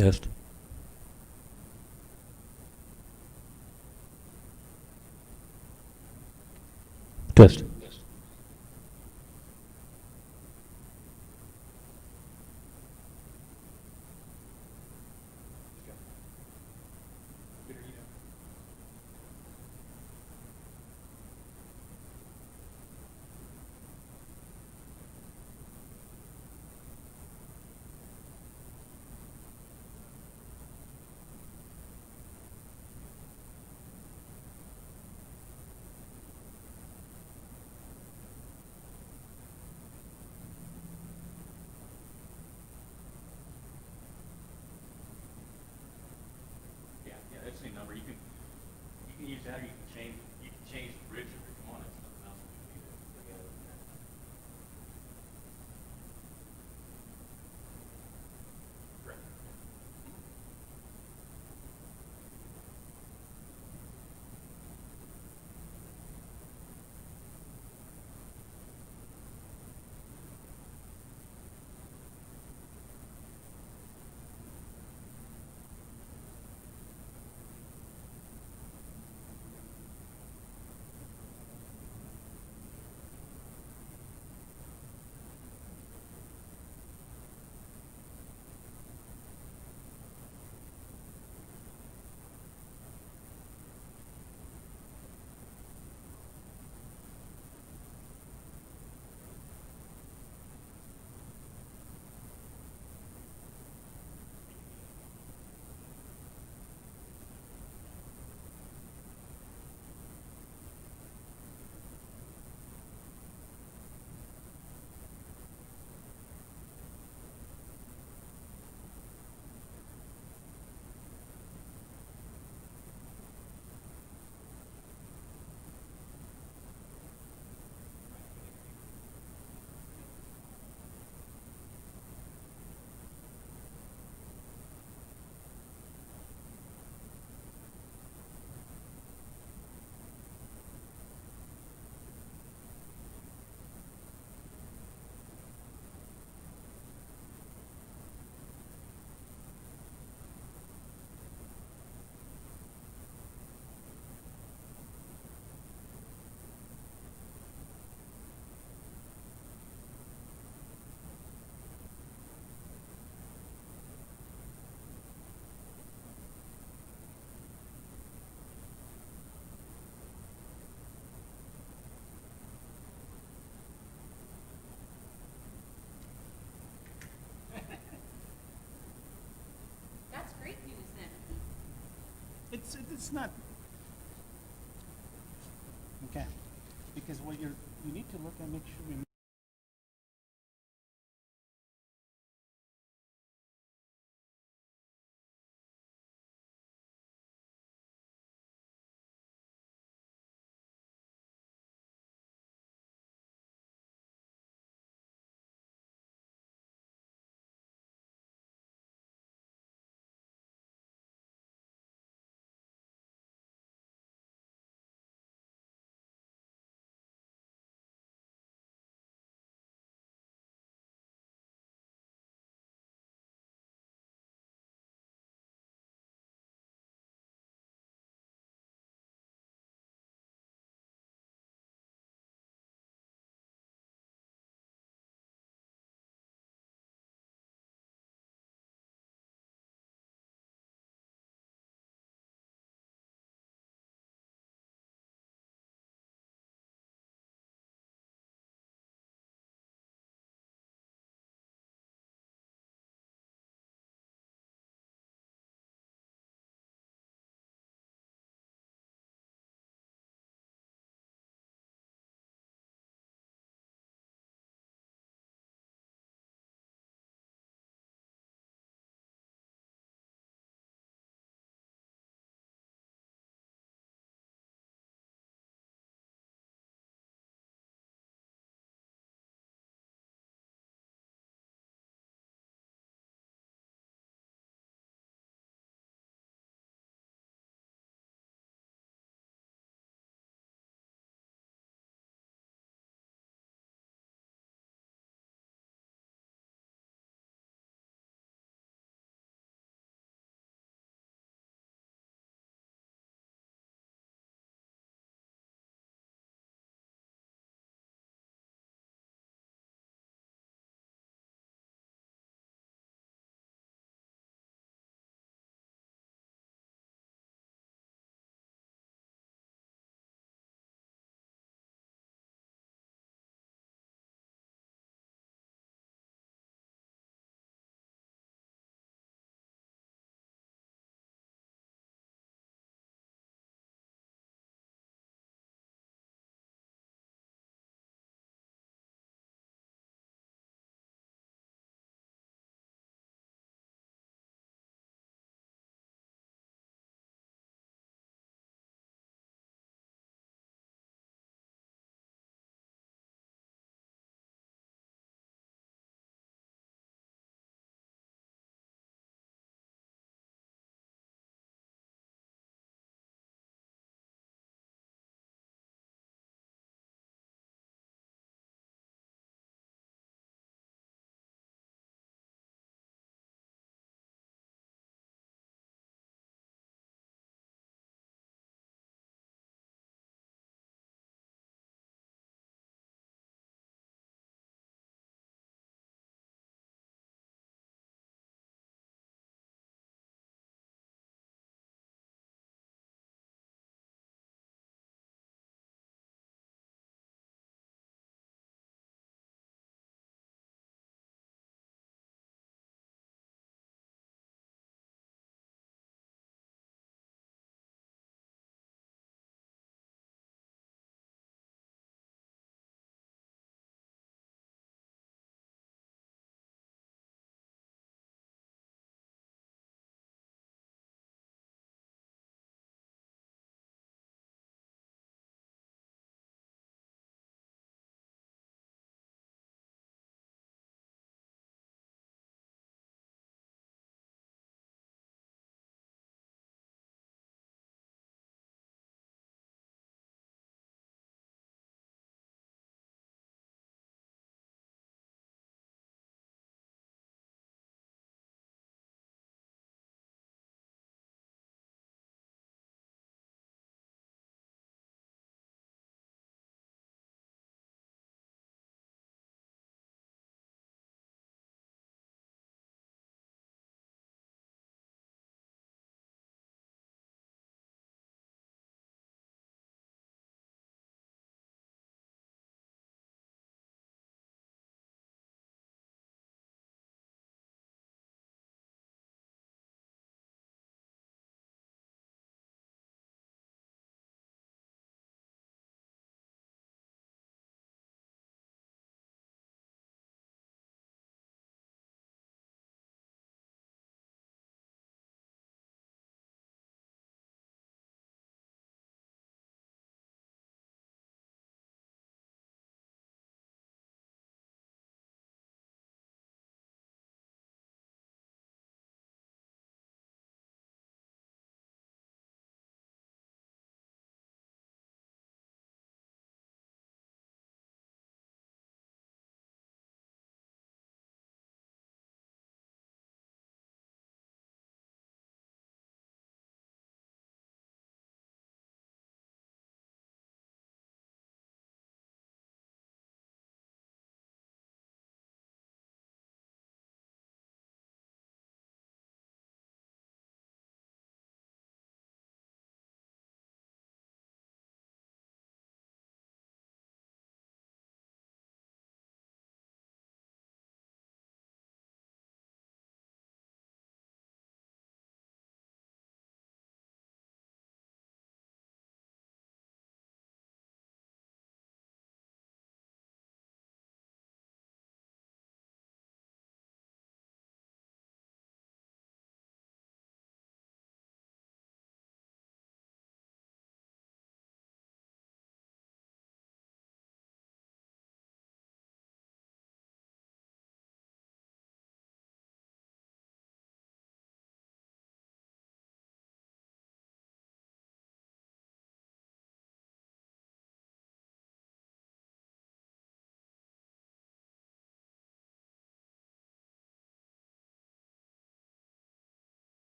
Test. Test. Yeah, yeah, that's the number. You can use that, or you can change the bridge if you want. It's nothing else we need to look at it there. Correct. That's great news then. It's not okay, because what you need to look and make sure we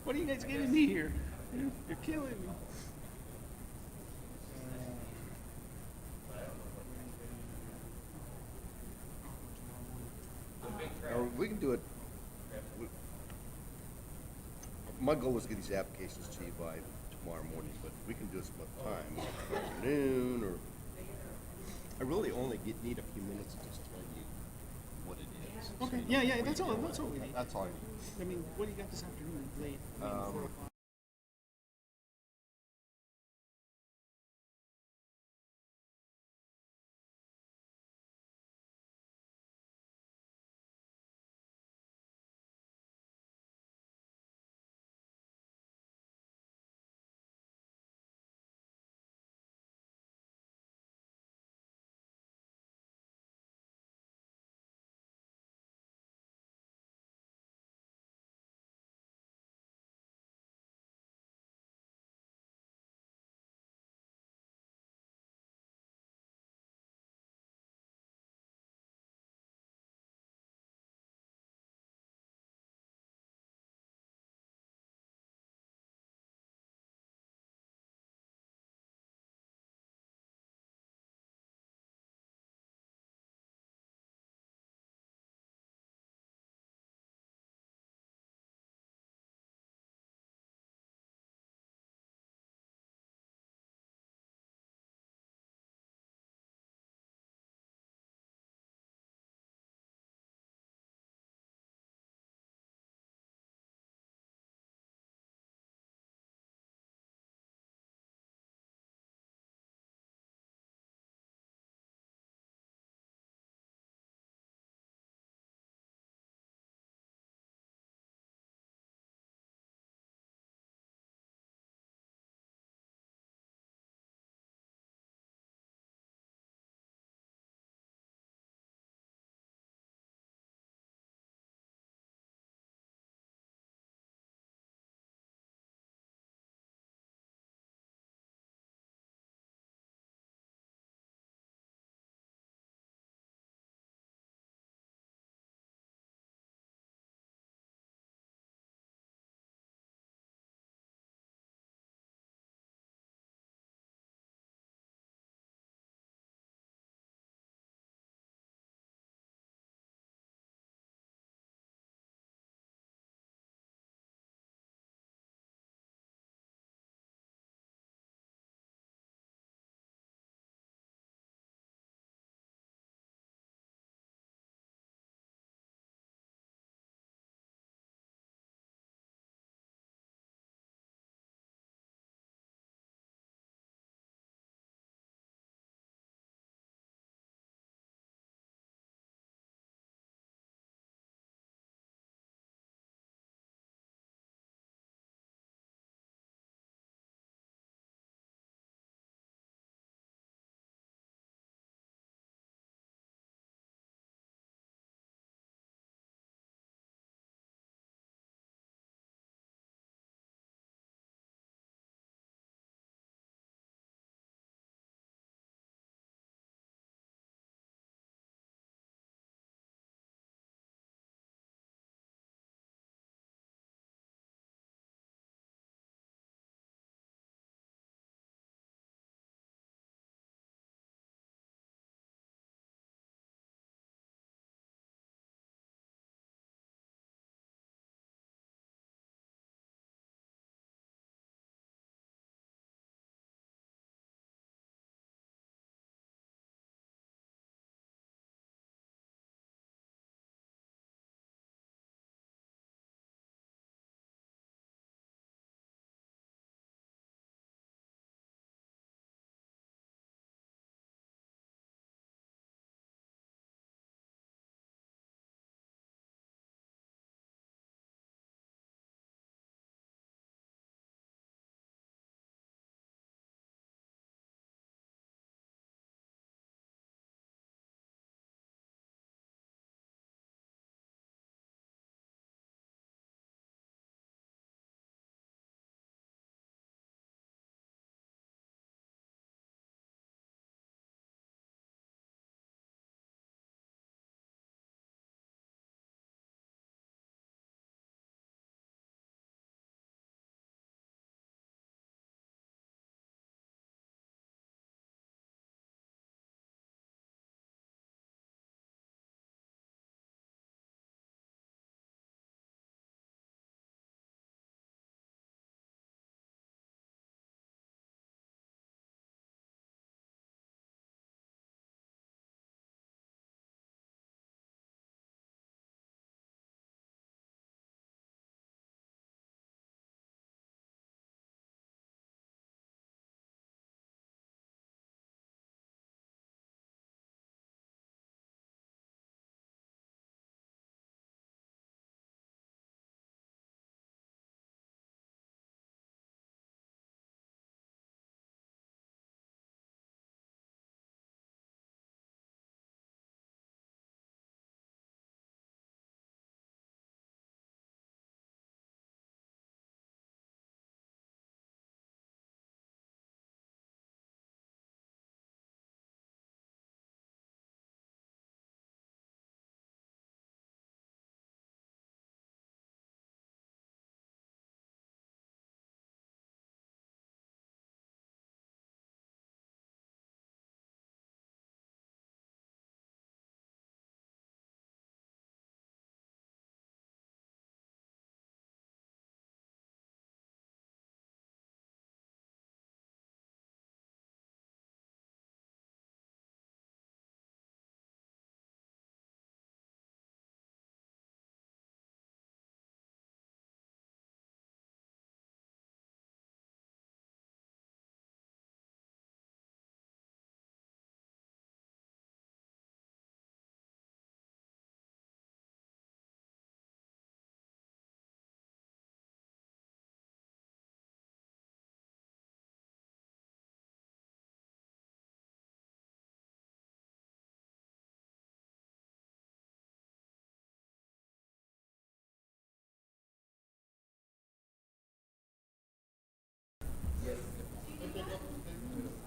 What are you guys getting me here? You're killing me. Or we can do it. we- My goal is to get these applications to you by tomorrow morning, but we can do it some other time, afternoon, or I really only need a few minutes to just tell you what it is. Okay, So you know yeah, what that's you're all, doing. that's all we need. That's all I need. I mean, what do you got this afternoon, late, 4 o'clock?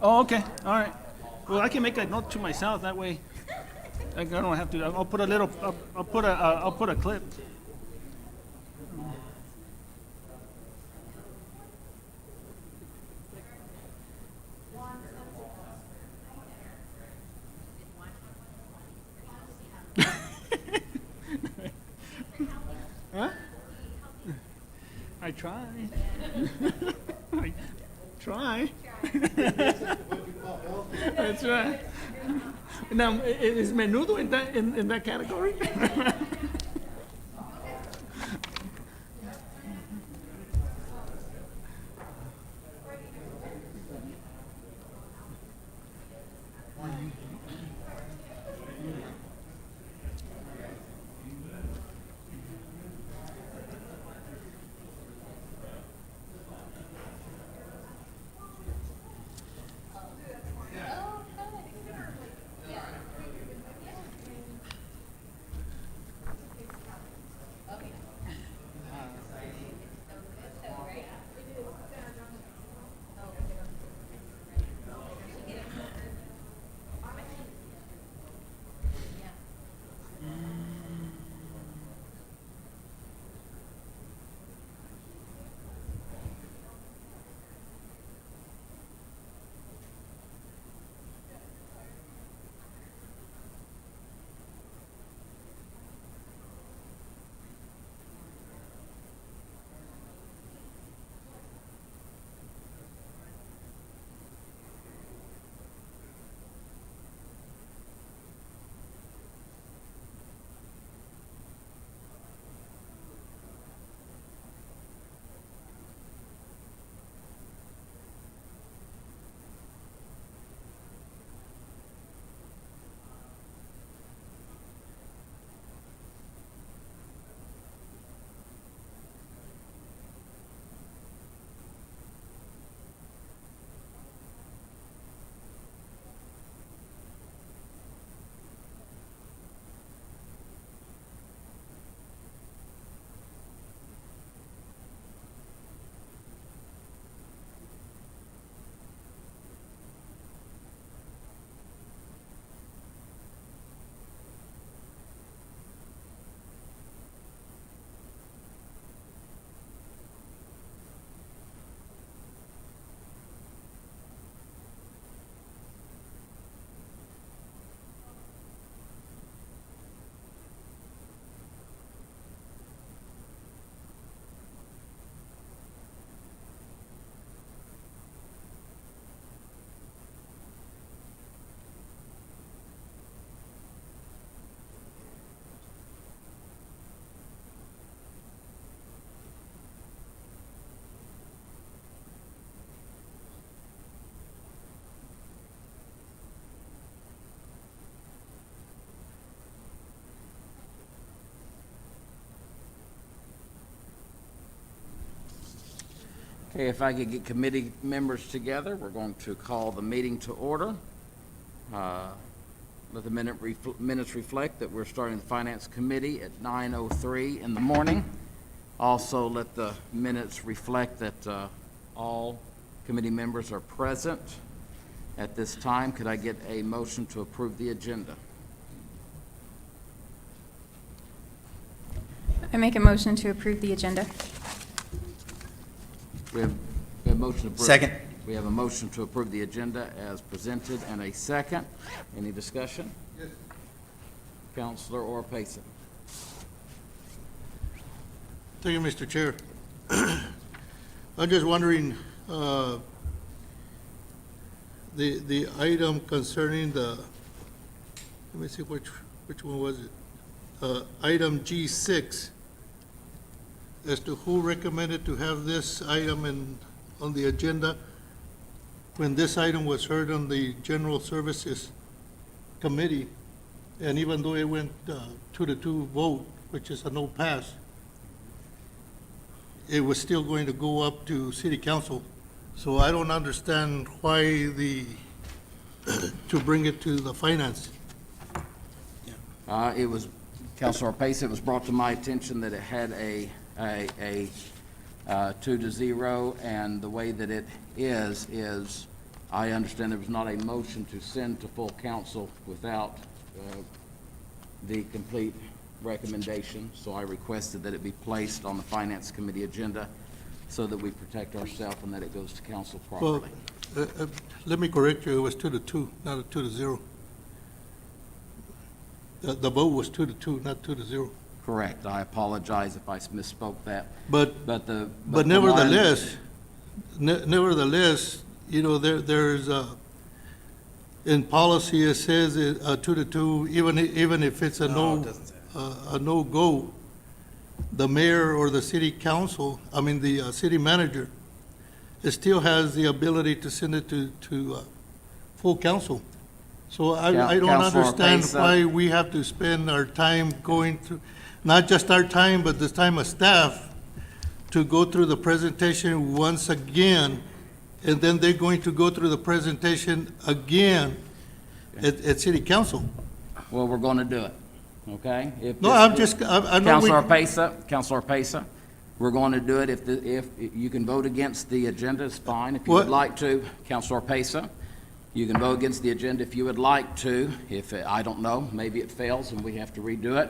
Oh, okay, all right. Well, I can make a note to myself, that way I don't have to, I'll put a little, I'll put a clip. Huh? I try. I try. That's right. Now, is menudo in that category? Okay, if I could get committee members together, we're going to call the meeting to order. Let the minutes reflect that we're starting the Finance Committee at 9:03 in the morning. Also, let the minutes reflect that all committee members are present at this time. Could I get a motion to approve the agenda? I make a motion to approve the agenda. We have a motion to approve. Second. We have a motion to approve the agenda as presented and a second. Any discussion? Yes. Counselor Oropesa. Thank you, Mr. Chair. I'm just wondering, the item concerning the, let me see, which one was it? Item G6, as to who recommended to have this item on the agenda when this item was heard on the General Services Committee, and even though it went 2-2 vote, which is a no pass, it was still going to go up to City Council. So I don't understand why to bring it to the Finance. It was, Counselor Oropesa, it was brought to my attention that it had a 2-0, and the way that it is I understand there was not a motion to send to full council without the complete recommendation, so I requested that it be placed on the Finance Committee agenda so that we protect ourselves and that it goes to council Well, properly. let me correct you, it was 2-2, not a 2-0. The vote was 2-2, not 2-0. Correct. I apologize if I misspoke that. But But But nevertheless, nevertheless, you know, there's, in policy, it says 2-2, even if it's a a no-go, the mayor or the city council, the city manager, it still has the ability to send it to full council. So I don't Councilor understand Pesa. why we have to spend our time going through, not just our time, but the time of staff, to go through the presentation once again, and then they're going to go through the presentation again at city council. Well, we're going to do it, okay? If No, this- I know we. Councilor Pesa, we're going to do it. If you can vote against the agenda, it's fine. If you would What? like to, Councilor Pesa, you can vote against the agenda if you would like to. I don't know, maybe it fails and we have to redo it.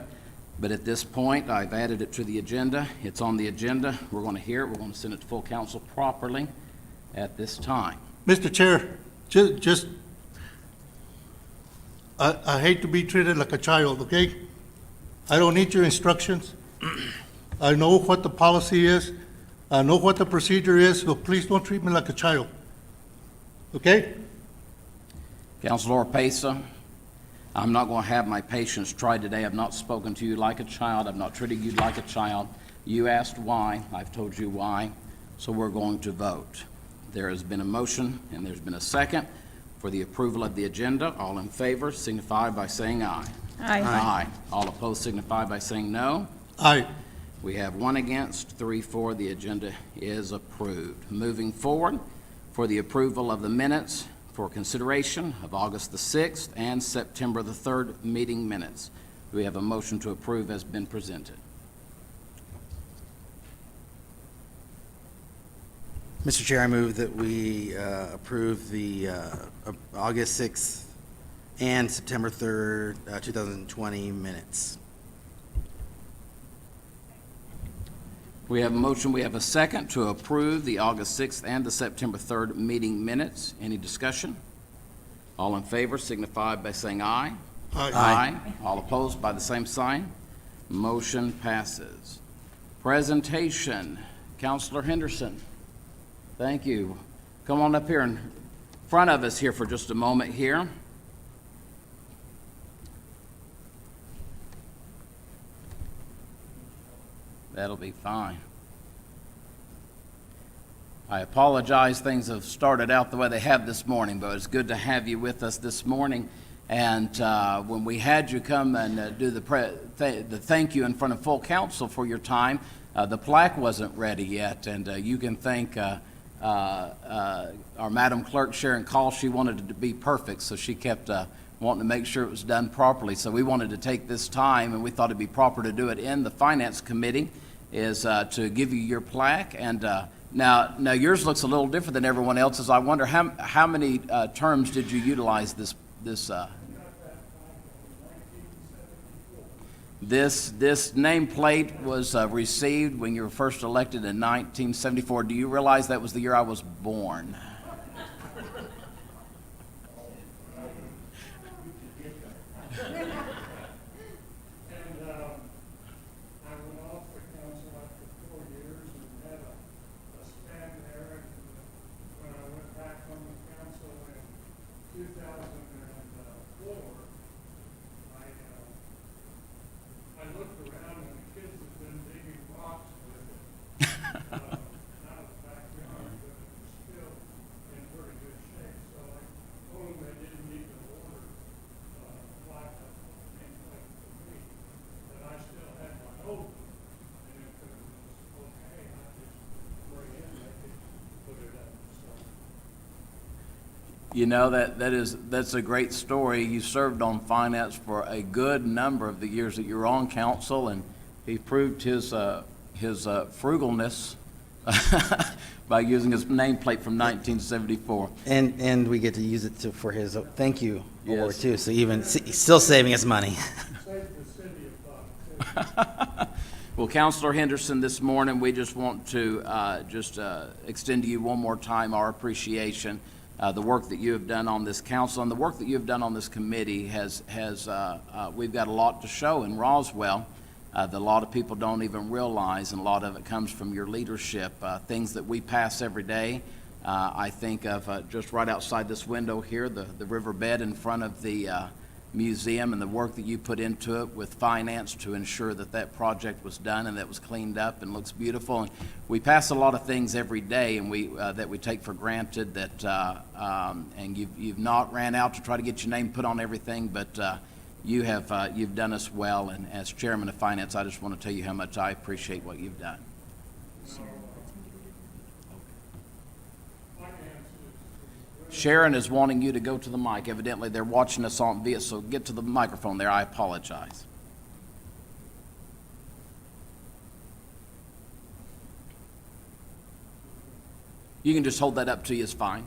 But at this point, I've added it to the agenda. It's on the agenda. We're going to hear it. We're going to send it to full council properly at this time. Mr. Chair, I hate to be treated like a child, okay? I don't need your instructions. I know what the policy is. I know what the procedure is, so please don't treat me like a child. Okay? Councilor Pesa, I'm not going to have my patience tried today. I've not spoken to you like a child. I've not treated you like a child. You asked why. I've told you why. So we're going to vote. There has been a motion and there's been a second for the approval of the agenda. All in favor signify by saying aye. Aye. All opposed signify by saying no. Aye. We have 1 against, 3 for. The agenda is approved. Moving forward, for the approval of the minutes for consideration of August the 6th and September the 3rd meeting minutes. Do we have a motion to approve as been presented? Mr. Chair, I move that we approve the August 6th and September 3rd, 2020 minutes. We have a motion, we have a second to approve the August 6th and the September 3rd meeting minutes. Any discussion? All in favor signify by saying aye. Aye. All opposed by the same sign. Motion passes. Presentation, Councilor Henderson. Thank you. Come on up here in front of us here for just a moment here. That'll be fine. I apologize, things have started out the way they have this morning, but it's good to have you with us this morning. And when we had you come and do the thank you in front of full council for your time, the plaque wasn't ready yet, and you can thank our Madam Clerk, Sharon Call. She wanted it to be perfect, so she kept wanting to make sure it was done properly. So we wanted to take this time, and we thought it'd be proper to do it in the Finance Committee, is to give you your plaque. And now yours looks a little different than everyone else's. I wonder how many terms did you utilize this nameplate was received when you were first elected in 1974. Do you realize that was the year I was born? I went off the council after 4 years and had a span there. And when I went back on the council in 2004, I looked around and the kids had been digging rocks with it. Not a backyard, but it was still in very good shape. So I told them they didn't need to order plaque nameplate for me. But I still had my old one. And if it was okay, I just bring in, they could put it up. So You know, that's a great story. You served on finance for a good number of the years that you were on council, and he proved his frugalness by using his nameplate from 1974. And we get to use it for his thank you award Yes. too, so even, he's still saving us money. Save the city a buck. Well, Counselor Henderson, this morning, we just want to extend to you one more time our appreciation. The work that you have done on this council and the work that you have done on this committee we've got a lot to show in Roswell that a lot of people don't even realize, and a lot of it comes from your leadership. Things that we pass every day. I think of just right outside this window here, the riverbed in front of the museum, and the work that you put into it with finance to ensure that that project was done and that was cleaned up and looks beautiful. And we pass a lot of things every day, and that we take for granted and you've not ran out to try to get your name put on everything, but you've done us well. And as chairman of finance, I just want to tell you how much I appreciate what you've done. Sharon is wanting you to go to the mic. Evidently, they're watching us on via, so get to the microphone there. I apologize. You can just hold that up to you, it's fine.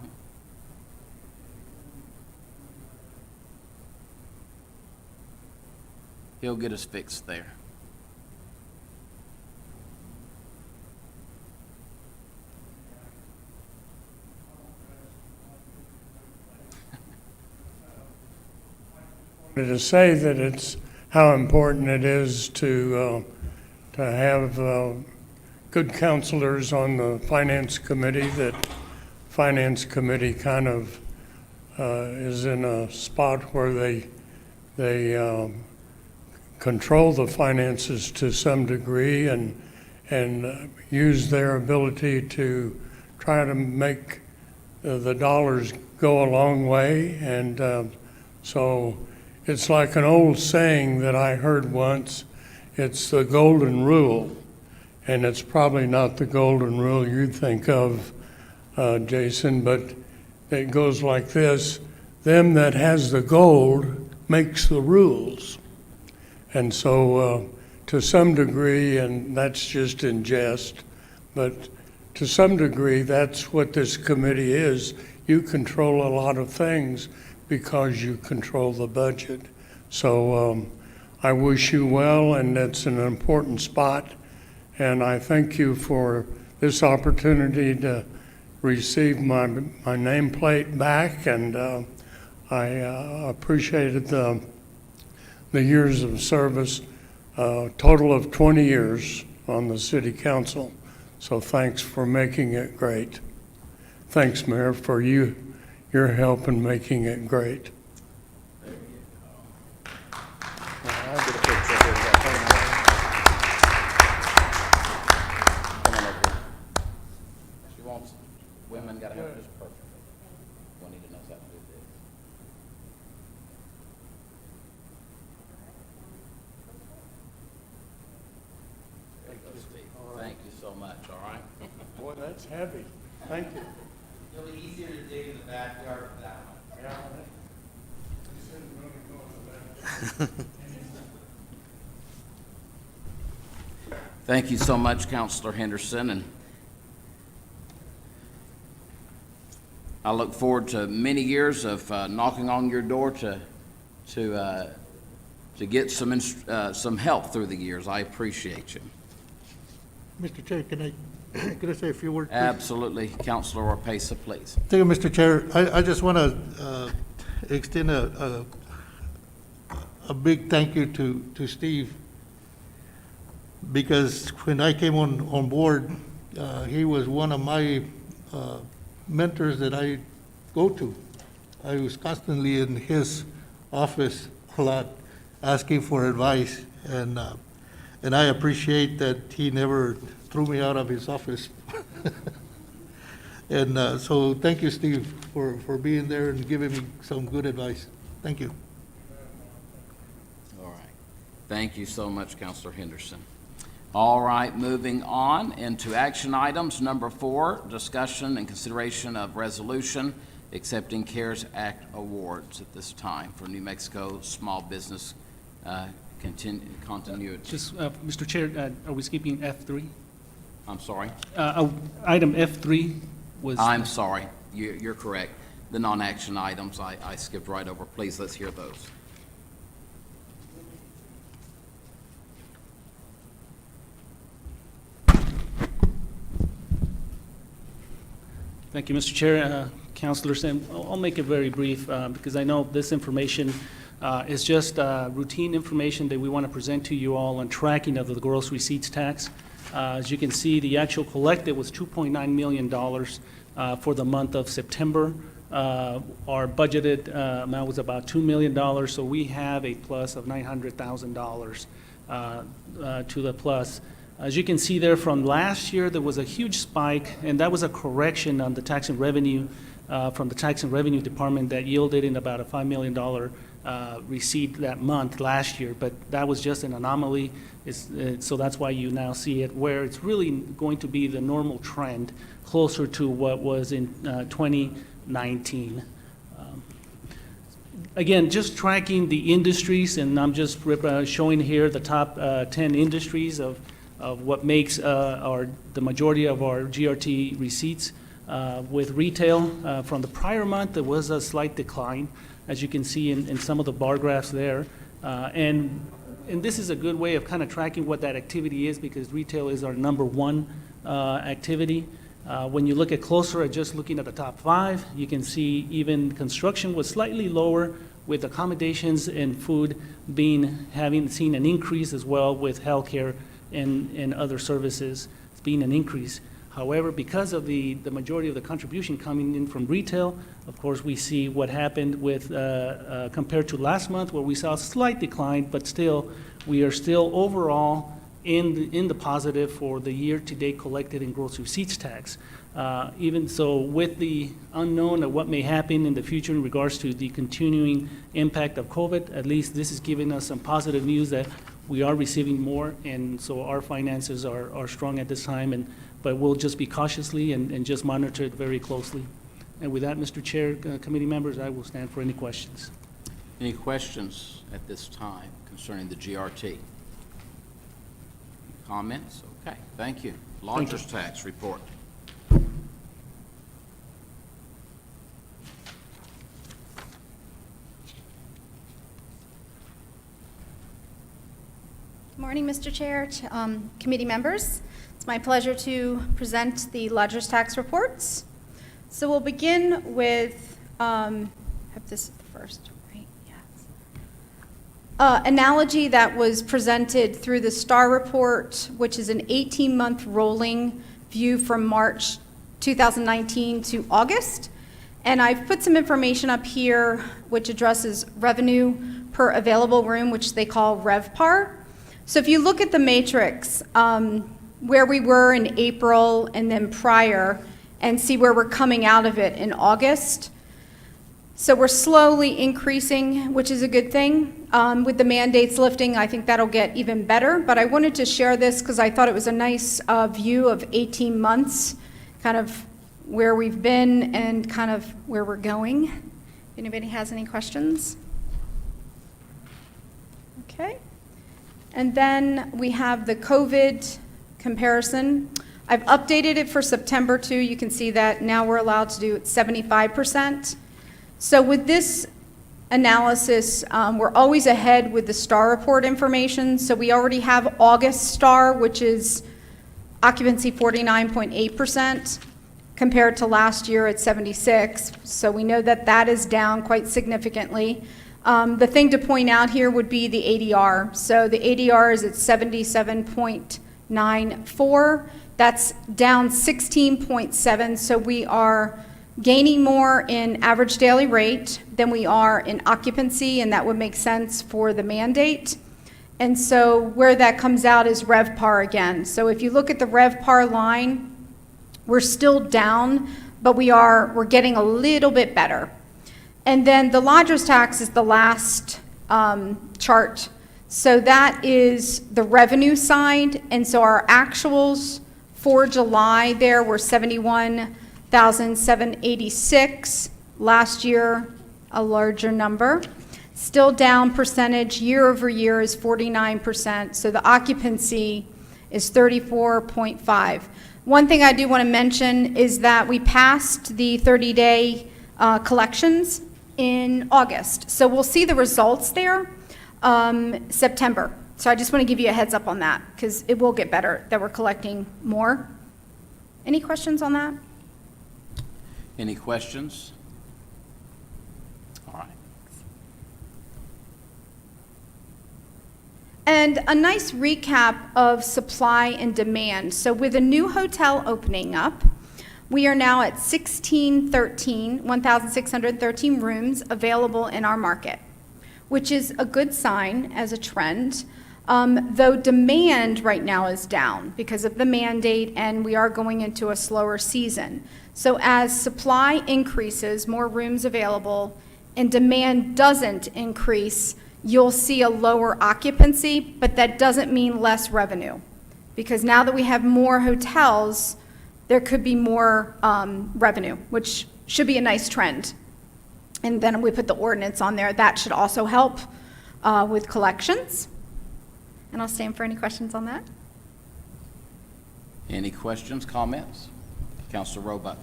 He'll get us fixed there. To say that it's how important it is to have good counselors on the finance committee. That finance committee kind of is in a spot where they control the finances to some degree and use their ability to try to make the dollars go a long way. And so it's like an old saying that I heard once. It's the golden rule, and it's probably not the golden rule you think of, Jason, but it goes like this: them that has the gold makes the rules. And so to some degree, and that's just in jest, but to some degree that's what this committee is. You control a lot of things because you control the budget. So I wish you well, and it's an important spot. And I thank you for this opportunity to receive my nameplate back. And I appreciated the years of service, total of 20 years on the city council. So thanks for making it great. Thanks, Mayor, for your help in making it great. She wants women got to have this perfect. Juanita knows how to do this. There you go, Steve. Thank you so much. All right. Boy, that's heavy. Thank you. It'll be easier to dig in the backyard for that one. Thank you so much, Counselor Henderson, and I look forward to many years of knocking on your door to get some help through the years. I appreciate you. Mr. Chair, can I say a few words, please? Absolutely, Counselor Orpesa, please. Thank you, Mr. Chair. I just want to extend a big thank you to Steve, because when I came on board, he was one of my mentors that I go to. I was constantly in his office a lot, asking for advice, and I appreciate that he never threw me out of his office. And so thank you, Steve, for being there and giving me some good advice. Thank you. All right. Thank you so much, Counselor Henderson. All right, moving on into action items. Number 4, discussion and consideration of resolution accepting CARES Act awards at this time for New Mexico small business continuity. Just, Mr. Chair, are we skipping F3? I'm sorry? Item F3 was. I'm sorry, you're correct. The non-action items, I skipped right over. Please, let's hear those. Thank you, Mr. Chair, Councilors, and I'll make it very brief because I know this information is just routine information that we want to present to you all on tracking of the gross receipts tax. As you can see, the actual collected was $2.9 million for the month of September. Our budgeted amount was about $2 million, so we have a plus of $900,000 to the plus. As you can see there from last year, there was a huge spike, and that was a correction on the tax and revenue from the Tax and Revenue Department that yielded in about a $5 million receipt that month last year, but that was just an anomaly. So that's why you now see it where it's really going to be the normal trend closer to what was in 2019. Again, just tracking the industries, and I'm just showing here the top 10 industries of what makes the majority of our GRT receipts. With retail, from the prior month, there was a slight decline, as you can see in some of the bar graphs there. And this is a good way of kind of tracking what that activity is, because retail is our number one activity. When you look at closer at just looking at the top 5, you can see even construction was slightly lower, with accommodations and food having seen an increase, as well with healthcare and other services being an increase. However, because of the majority of the contribution coming in from retail, of course, we see what happened with compared to last month, where we saw a slight decline, but still, we are still overall in the positive for the year-to-date collected in gross receipts tax. Even so, with the unknown of what may happen in the future in regards to the continuing impact of COVID, at least this is giving us some positive news that we are receiving more, and so our finances are strong at this time, but we'll just be cautiously and just monitor it very closely. And with that, Mr. Chair, committee members, I will stand for any questions. Any questions at this time concerning the GRT? Comments? Okay, thank you. Lodgers tax report. Good morning, Mr. Chair, committee members. It's my pleasure to present the lodgers tax reports. So we'll begin with, have this first, right? Yes. Analogy that was presented through the STAR report, which is an 18-month rolling view from March 2019 to August. And I've put some information up here which addresses revenue per available room, which they call RevPAR. So if you look at the matrix, where we were in April and then prior, and see where we're coming out of it in August. So we're slowly increasing, which is a good thing. With the mandates lifting, I think that'll get even better. But I wanted to share this because I thought it was a nice view of 18 months, kind of where we've been and kind of where we're going. If anybody has any questions? Okay. And then we have the COVID comparison. I've updated it for September too. You can see that now we're allowed to do it 75%. So with this analysis, we're always ahead with the STAR report information. So we already have August STAR, which is occupancy 49.8% compared to last year at 76. So we know that that is down quite significantly. The thing to point out here would be the ADR. So the ADR is at 77.94. That's down 16.7. So we are gaining more in average daily rate than we are in occupancy, and that would make sense for the mandate. And so where that comes out is RevPAR again. So if you look at the RevPAR line, we're still down, but we're getting a little bit better. And then the lodgers tax is the last chart. So that is the revenue side. And so our actuals for July there were 71,786. Last year, a larger number. Still down percentage year over year is 49%. So the occupancy is 34.5. One thing I do want to mention is that we passed the 30-day collections in August. So we'll see the results there September. So I just want to give you a heads up on that, because it will get better, that we're collecting more. Any questions on that? Any questions? All right. And a nice recap of supply and demand. So with a new hotel opening up, we are now at 1,613 rooms available in our market, which is a good sign as a trend. Though demand right now is down because of the mandate, and we are going into a slower season. So as supply increases, more rooms available, and demand doesn't increase, you'll see a lower occupancy, but that doesn't mean less revenue. Because now that we have more hotels, there could be more revenue, which should be a nice trend. And then we put the ordinance on there. That should also help with collections. And I'll stand for any questions on that. Any questions, comments? Councilor Roebuck.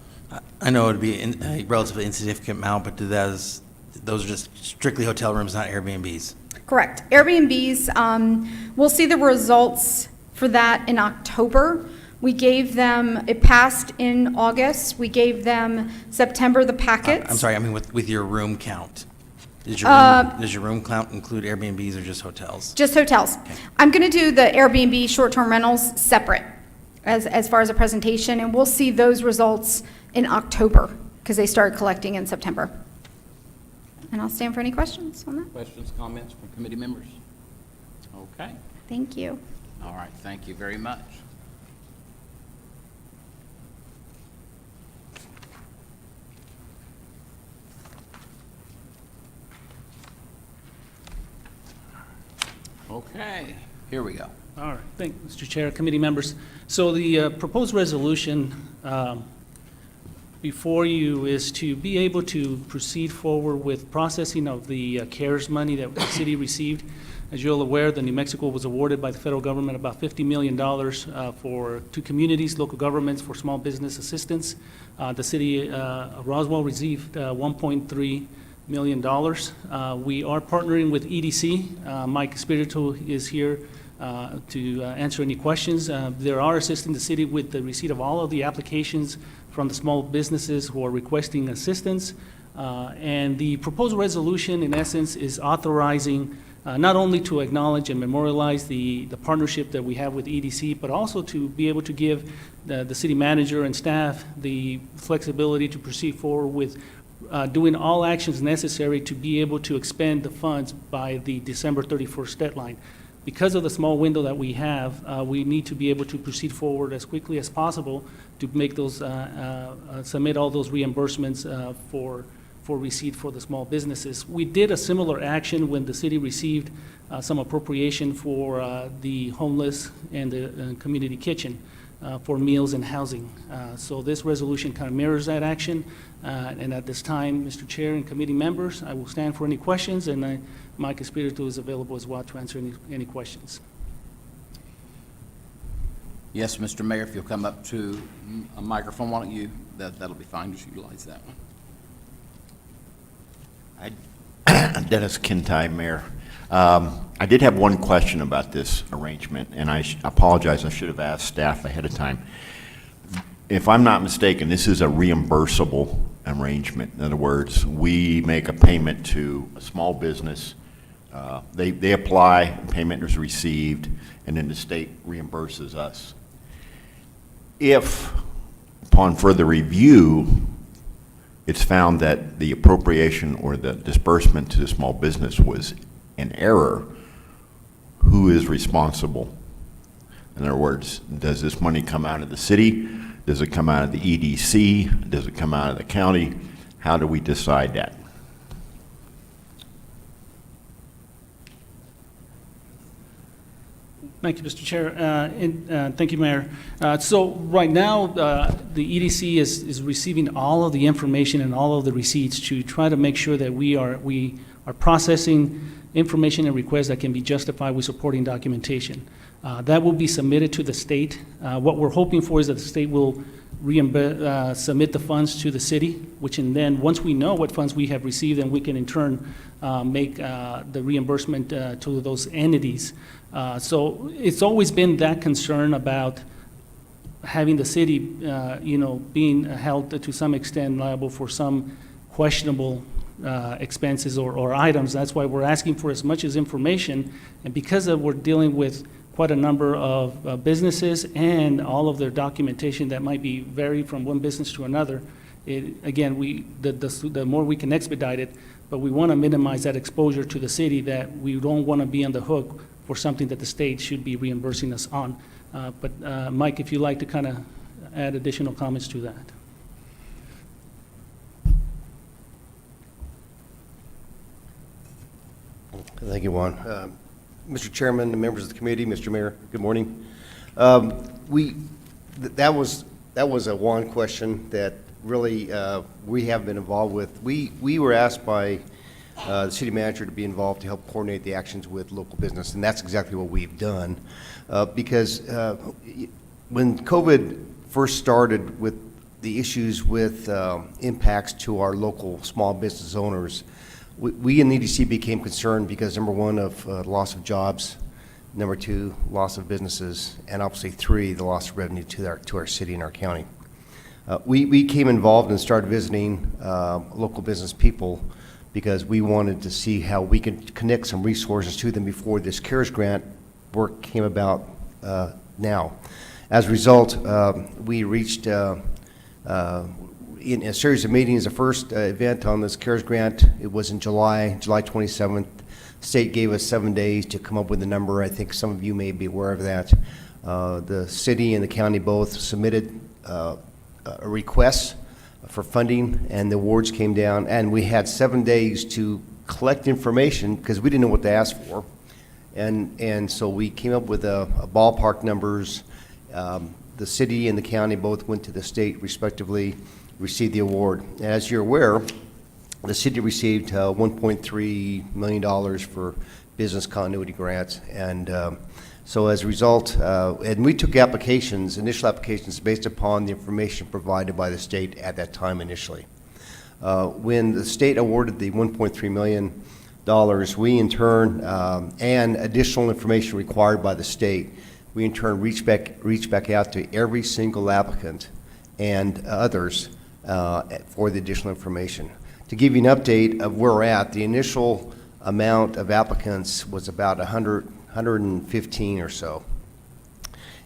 I know it would be a relatively insignificant amount, but those are just strictly hotel rooms, not Airbnbs. Correct. Airbnbs, we'll see the results for that in October. We gave them, it passed in August. We gave them September the packets. I'm sorry, I mean with your room count. Does your room count include Airbnbs or just hotels? Just hotels. Okay. I'm going to do the Airbnb short-term rentals separate as far as a presentation, and we'll see those results in October because they started collecting in September. And I'll stand for any questions on that. Questions, comments from committee members? Okay. Thank you. All right, thank you very much. Okay, here we go. All right, thank you, Mr. Chair, committee members. So the proposed resolution before you is to be able to proceed forward with processing of the CARES money that the city received. As you're all aware, the New Mexico was awarded by the federal government about $50 million for two communities, local governments, for small business assistance. The city of Roswell received $1.3 million. We are partnering with EDC. Mike Espiritu is here to answer any questions. They are assisting the city with the receipt of all of the applications from the small businesses who are requesting assistance. And the proposed resolution, in essence, is authorizing not only to acknowledge and memorialize the partnership that we have with EDC, but also to be able to give the city manager and staff the flexibility to proceed forward with doing all actions necessary to be able to expend the funds by the December 31st deadline. Because of the small window that we have, we need to be able to proceed forward as quickly as possible to make those, submit all those reimbursements for receipt for the small businesses. We did a similar action when the city received some appropriation for the homeless and the community kitchen for meals and housing. So this resolution kind of mirrors that action. And at this time, Mr. Chair and committee members, I will stand for any questions, and Mike Espiritu is available as well to answer any questions. Yes, Mr. Mayor, if you'll come up to a microphone, why don't you, that'll be fine, just utilize that one. Dennis Kintai, Mayor. I did have one question about this arrangement, and I apologize, I should have asked staff ahead of time. If I'm not mistaken, this is a reimbursable arrangement. In other words, we make a payment to a small business, they apply, payment is received, and then the state reimburses us. If, upon further review, it's found that the appropriation or the disbursement to the small business was an error, who is responsible? In other words, does this money come out of the city? Does it come out of the EDC? Does it come out of the county? How do we decide that? Thank you, Mr. Chair, and thank you, Mayor. So right now, the EDC is receiving all of the information and all of the receipts to try to make sure that we are processing information and requests that can be justified with supporting documentation. That will be submitted to the state. What we're hoping for is that the state will submit the funds to the city, which and then, once we know what funds we have received, then we can in turn make the reimbursement to those entities. So it's always been that concern about having the city, being held to some extent liable for some questionable expenses or items. That's why we're asking for as much as information, and because we're dealing with quite a number of businesses and all of their documentation that might be varied from one business to another. Again, the more we can expedite it, but we want to minimize that exposure to the city, that we don't want to be on the hook for something that the state should be reimbursing us on. But Mike, if you'd like to kind of add additional comments to that. Thank you, Juan. Mr. Chairman, and members of the committee, Mr. Mayor, good morning. That was a Juan question that really we have been involved with. We were asked by the city manager to be involved to help coordinate the actions with local business, and that's exactly what we've done. Because when COVID first started with the issues with impacts to our local small business owners, we in the EDC became concerned because, number one, of loss of jobs, number two, loss of businesses, and obviously three, the loss of revenue to our city and our county. We became involved and started visiting local business people because we wanted to see how we could connect some resources to them before this CARES grant work came about now. As a result, we reached in a series of meetings. The first event on this CARES grant, it was in July 27th. State gave us 7 days to come up with a number. I think some of you may be aware of that. The city and the county both submitted a request for funding, and the awards came down, and we had 7 days to collect information because we didn't know what to ask for. And so we came up with a ballpark numbers. The city and the county both went to the state respectively, received the award. As you're aware, the city received $1.3 million for business continuity grants. And so as a result, and we took applications, initial applications, based upon the information provided by the state at that time initially. When the state awarded the $1.3 million, we in turn, and additional information required by the state, we in turn reached back out to every single applicant and others for the additional information. To give you an update of where we're at, the initial amount of applicants was about 115 or so.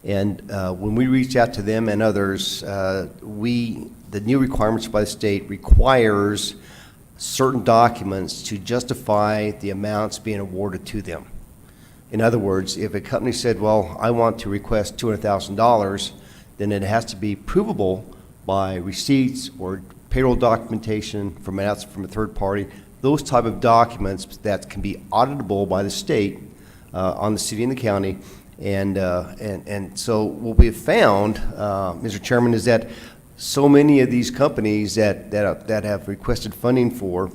And when we reached out to them and others, the new requirements by the state requires certain documents to justify the amounts being awarded to them. In other words, if a company said, well, I want to request $200,000, then it has to be provable by receipts or payroll documentation from a third party, those type of documents that can be auditable by the state on the city and the county. And so what we have found, Mr. Chairman, is that so many of these companies that have requested funding for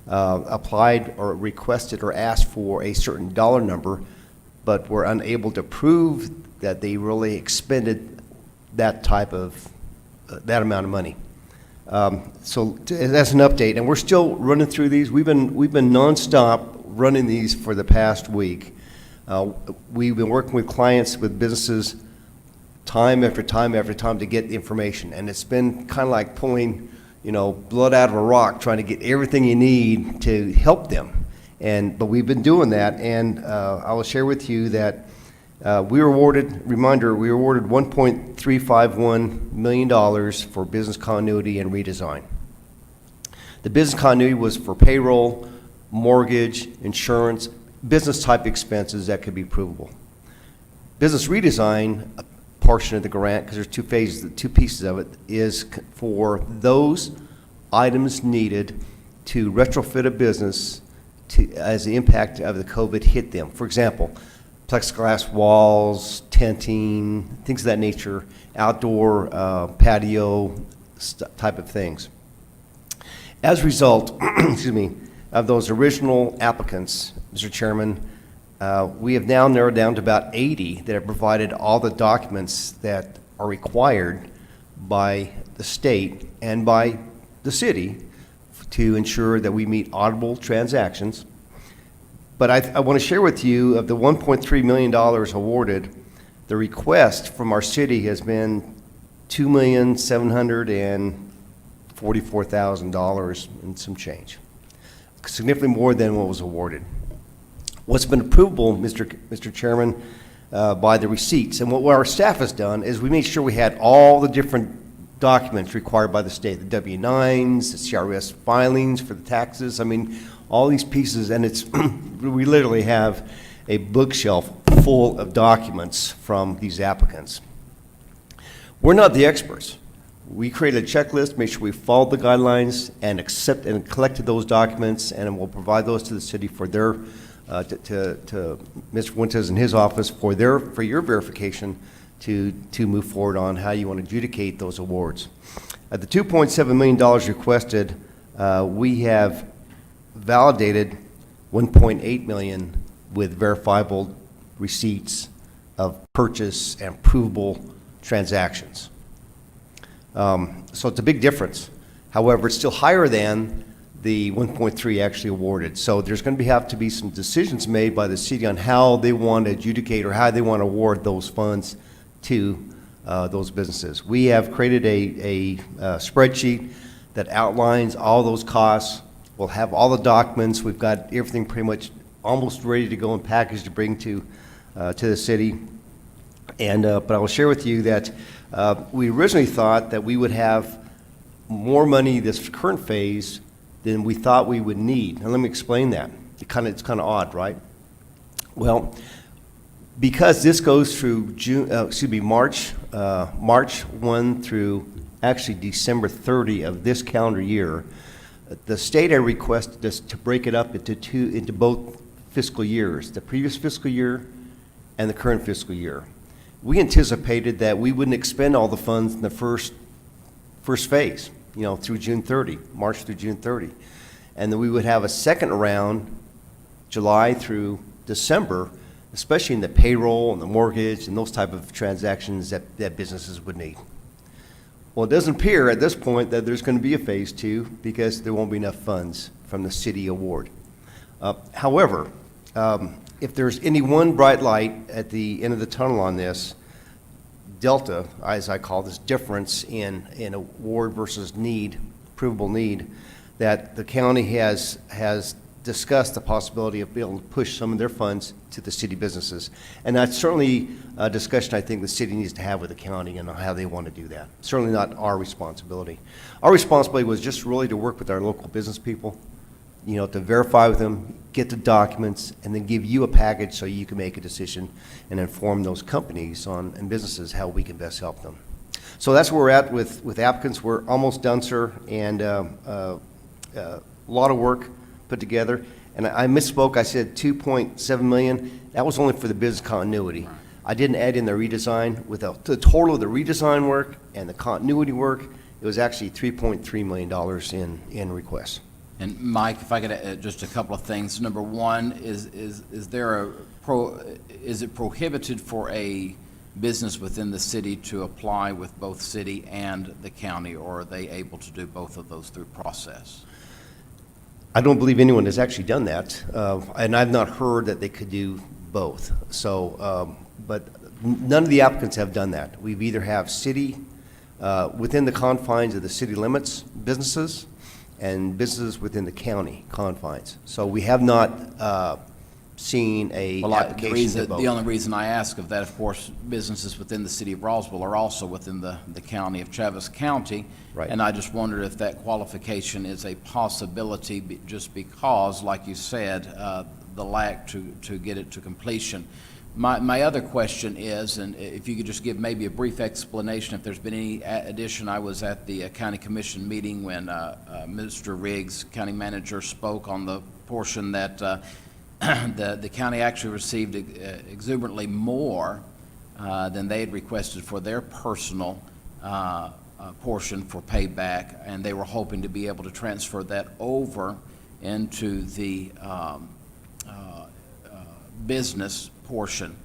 applied or requested or asked for a certain dollar number, but were unable to prove that they really expended that type of that amount of money. So that's an update, and we're still running through these. We've been nonstop running these for the past week. We've been working with clients, with businesses, time after time after time to get information, and it's been kind of like pulling, blood out of a rock, trying to get everything you need to help them. But we've been doing that, and I will share with you that we were awarded $1.351 million for business continuity and redesign. The business continuity was for payroll, mortgage, insurance, business type expenses that could be provable. Business redesign, a portion of the grant, because there's two pieces of it, is for those items needed to retrofit a business as the impact of the COVID hit them. For example, plexiglass walls, tenting, things of that nature, outdoor patio type of things. As a result, excuse me, of those original applicants, Mr. Chairman, We have now narrowed down to about 80 that have provided all the documents that are required by the state and by the city to ensure that we meet auditable transactions. But I want to share with you, of the $1.3 million awarded, the request from our city has been $2,744,000 and some change, significantly more than what was awarded. What's been approvable, Mr. Chairman, by the receipts, and what our staff has done is we made sure we had all the different documents required by the state, the W-9s, the CRS filings for the taxes, I mean, all these pieces, and it's, we literally have a bookshelf full of documents from these applicants. We're not the experts. We created a checklist, made sure we followed the guidelines and accept and collected those documents, and we'll provide those to the city for their, to Mr. Fuentes and his office for your verification to move forward on how you want to adjudicate those awards. At the $2.7 million requested, we have validated $1.8 million with verifiable receipts of purchase and provable transactions. So it's a big difference. However, it's still higher than the 1.3 actually awarded. So there's going to have to be some decisions made by the city on how they want to adjudicate or how they want to award those funds to those businesses. We have created a spreadsheet that outlines all those costs. We'll have all the documents. We've got everything pretty much almost ready to go and packaged to bring to the city. And but I will share with you that we originally thought that we would have more money this current phase than we thought we would need. And let me explain that. It's kind of odd, right? Well, because this goes through March 1 through actually December 30 of this calendar year, the state had requested us to break it up into both fiscal years, the previous fiscal year and the current fiscal year. We anticipated that we wouldn't expend all the funds in the first phase, through June 30, March through June 30. And then we would have a second round, July through December, especially in the payroll and the mortgage and those type of transactions that businesses would need. Well, it doesn't appear at this point that there's going to be a phase 2 because there won't be enough funds from the city award. However, if there's any one bright light at the end of the tunnel on this, delta, as I call this, difference in award versus need, provable need, that the county has discussed the possibility of being able to push some of their funds to the city businesses. And that's certainly a discussion I think the city needs to have with the county and how they want to do that. Certainly not our responsibility. Our responsibility was just really to work with our local business people, to verify with them, get the documents, and then give you a package so you can make a decision and inform those companies and businesses how we can best help them. So that's where we're at with applicants. We're almost done, sir, and a lot of work put together. And I misspoke. I said 2.7 million. That was only for the business continuity. I didn't add in the redesign. With the total of the redesign work and the continuity work, it was actually $3.3 million in requests. And Mike, if I could add just a couple of things. Number one, is it prohibited for a business within the city to apply with both city and the county, or are they able to do both of those through process? I don't believe anyone has actually done that, and I've not heard that they could do both. So, but none of the applicants have done that. We've either have city, within the confines of the city limits, businesses, and businesses within the county confines. So we have not seen a application to both. The only reason I ask of that, of course, businesses within the city of Roswell are also within the county of Travis County. Right. And I just wondered if that qualification is a possibility just because, like you said, the lack to get it to completion. My other question is, and if you could just give maybe a brief explanation if there's been any addition. I was at the county commission meeting when Mr. Riggs, county manager, spoke on the portion that the county actually received exuberantly more than they had requested for their personal portion for payback, and they were hoping to be able to transfer that over into the business portion.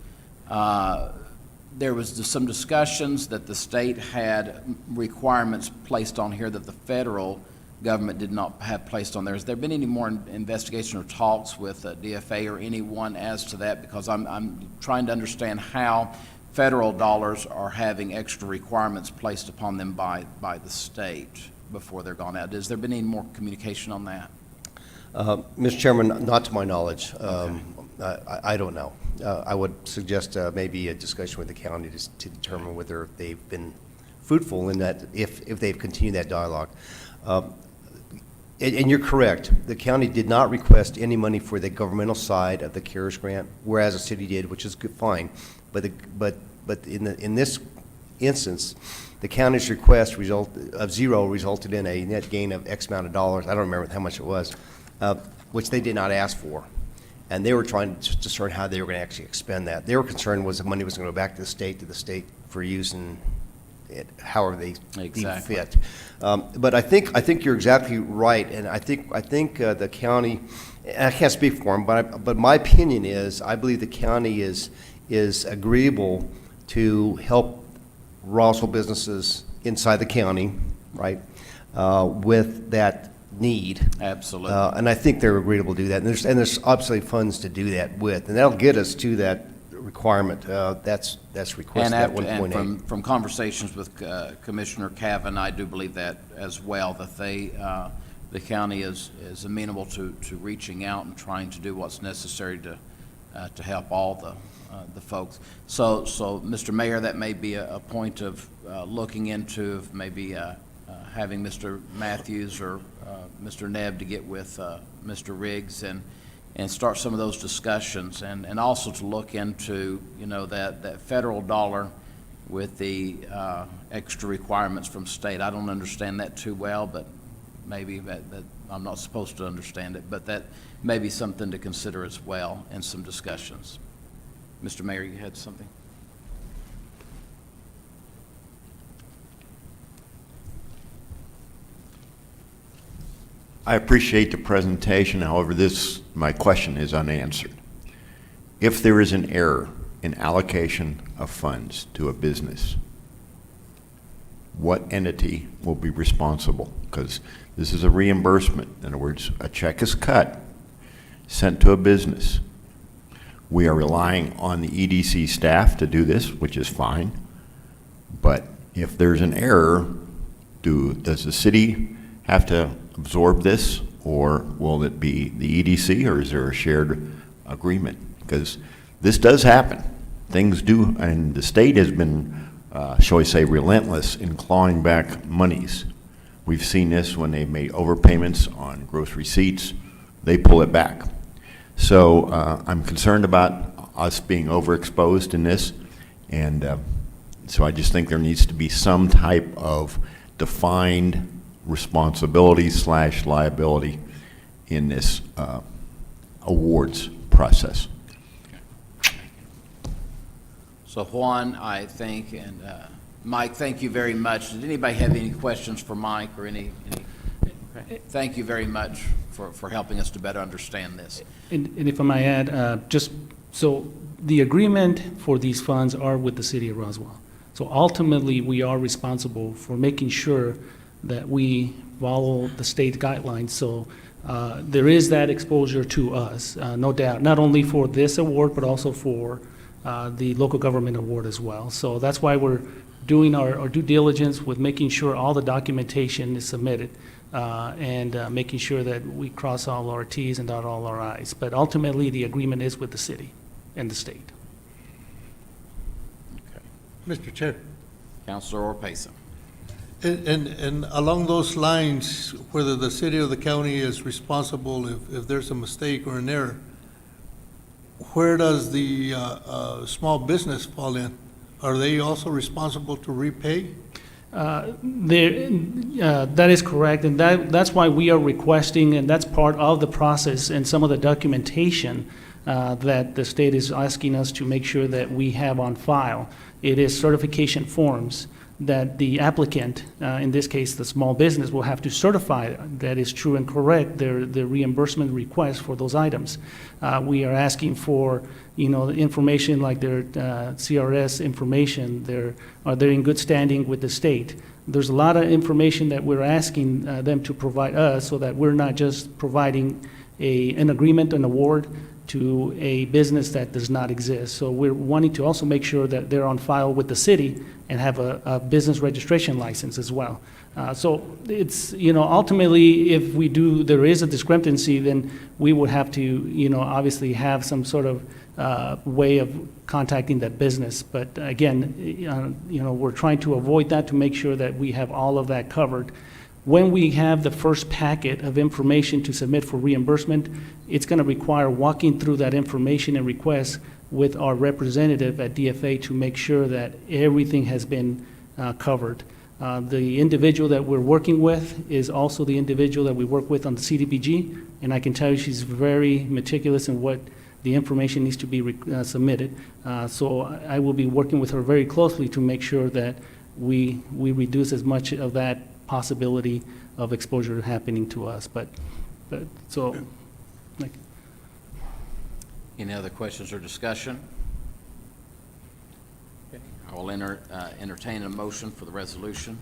There was some discussions that the state had requirements placed on here that the federal government did not have placed on there. Has there been any more investigation or talks with DFA or anyone as to that? Because I'm trying to understand how federal dollars are having extra requirements placed upon them by the state before they're gone out. Has there been any more communication on that? Mr. Chairman, not to my knowledge. I don't know. I would suggest maybe a discussion with the county to determine whether they've been fruitful in that, if they've continued that dialogue. And you're correct. The county did not request any money for the governmental side of the CARES grant, whereas the city did, which is good, fine. But in this instance, the county's request of zero resulted in a net gain of X amount of dollars. I don't remember how much it was, which they did not ask for. And they were trying to discern how they were going to actually expend that. Their concern was the money was going to go back to the state for use in it, however they deem fit. But I think you're exactly right, and I think the county, and I can't speak for them, but my opinion is I believe the county is agreeable to help Roswell businesses inside the county, right, with that need. Absolutely. And I think they're agreeable to do that. And there's obviously funds to do that with, and that'll get us to that requirement. That's requested at 1.8. And from conversations with Commissioner Cavan, I do believe that as well, that the county is amenable to reaching out and trying to do what's necessary to help all the folks. So, Mr. Mayor, that may be a point of looking into, maybe having Mr. Matthews or Mr. Nebb to get with Mr. Riggs and start some of those discussions, and also to look into, that federal dollar with the extra requirements from state. I don't understand that too well, but maybe that I'm not supposed to understand it, but that may be something to consider as well in some discussions. Mr. Mayor, you had something? I appreciate the presentation, however, my question is unanswered. If there is an error in allocation of funds to a business, what entity will be responsible? Because this is a reimbursement. In other words, a check is cut, sent to a business. We are relying on the EDC staff to do this, which is fine. But if there's an error, does the city have to absorb this, or will it be the EDC, or is there a shared agreement? Because this does happen. Things do, and the state has been, shall we say, relentless in clawing back monies. We've seen this when they've made overpayments on gross receipts. They pull it back. So I'm concerned about us being overexposed in this, and so I just think there needs to be some type of defined responsibility / liability in this awards process. So Juan, I think, and Mike, thank you very much. Did anybody have any questions for Mike or any? Thank you very much for helping us to better understand this. And if I might add, just so the agreement for these funds are with the city of Roswell. So ultimately, we are responsible for making sure that we follow the state guidelines. So there is that exposure to us, no doubt, not only for this award, but also for the local government award as well. So that's why we're doing our due diligence with making sure all the documentation is submitted and making sure that we cross all our T's and dot all our I's. But ultimately, the agreement is with the city and the state. Mr. Chair. Councilor Orpesa. And along those lines, whether the city or the county is responsible if there's a mistake or an error, where does the small business fall in? Are they also responsible to repay? That is correct, and that's why we are requesting, and that's part of the process and some of the documentation that the state is asking us to make sure that we have on file. It is certification forms that the applicant, in this case, the small business, will have to certify that is true and correct, their reimbursement request for those items. We are asking for, the information like their CRS information, are they in good standing with the state? There's a lot of information that we're asking them to provide us so that we're not just providing an agreement, an award to a business that does not exist. So we're wanting to also make sure that they're on file with the city and have a business registration license as well. So it's, ultimately, if there is a discrepancy, then we would have to, obviously have some sort of way of contacting that business. But again, we're trying to avoid that to make sure that we have all of that covered. When we have the first packet of information to submit for reimbursement, it's going to require walking through that information and requests with our representative at DFA to make sure that everything has been covered. The individual that we're working with is also the individual that we work with on the CDBG, and I can tell you she's very meticulous in what the information needs to be submitted. So I will be working with her very closely to make sure that we reduce as much of that possibility of exposure happening to us. Any other questions or discussion? Okay, I will entertain a motion for the resolution.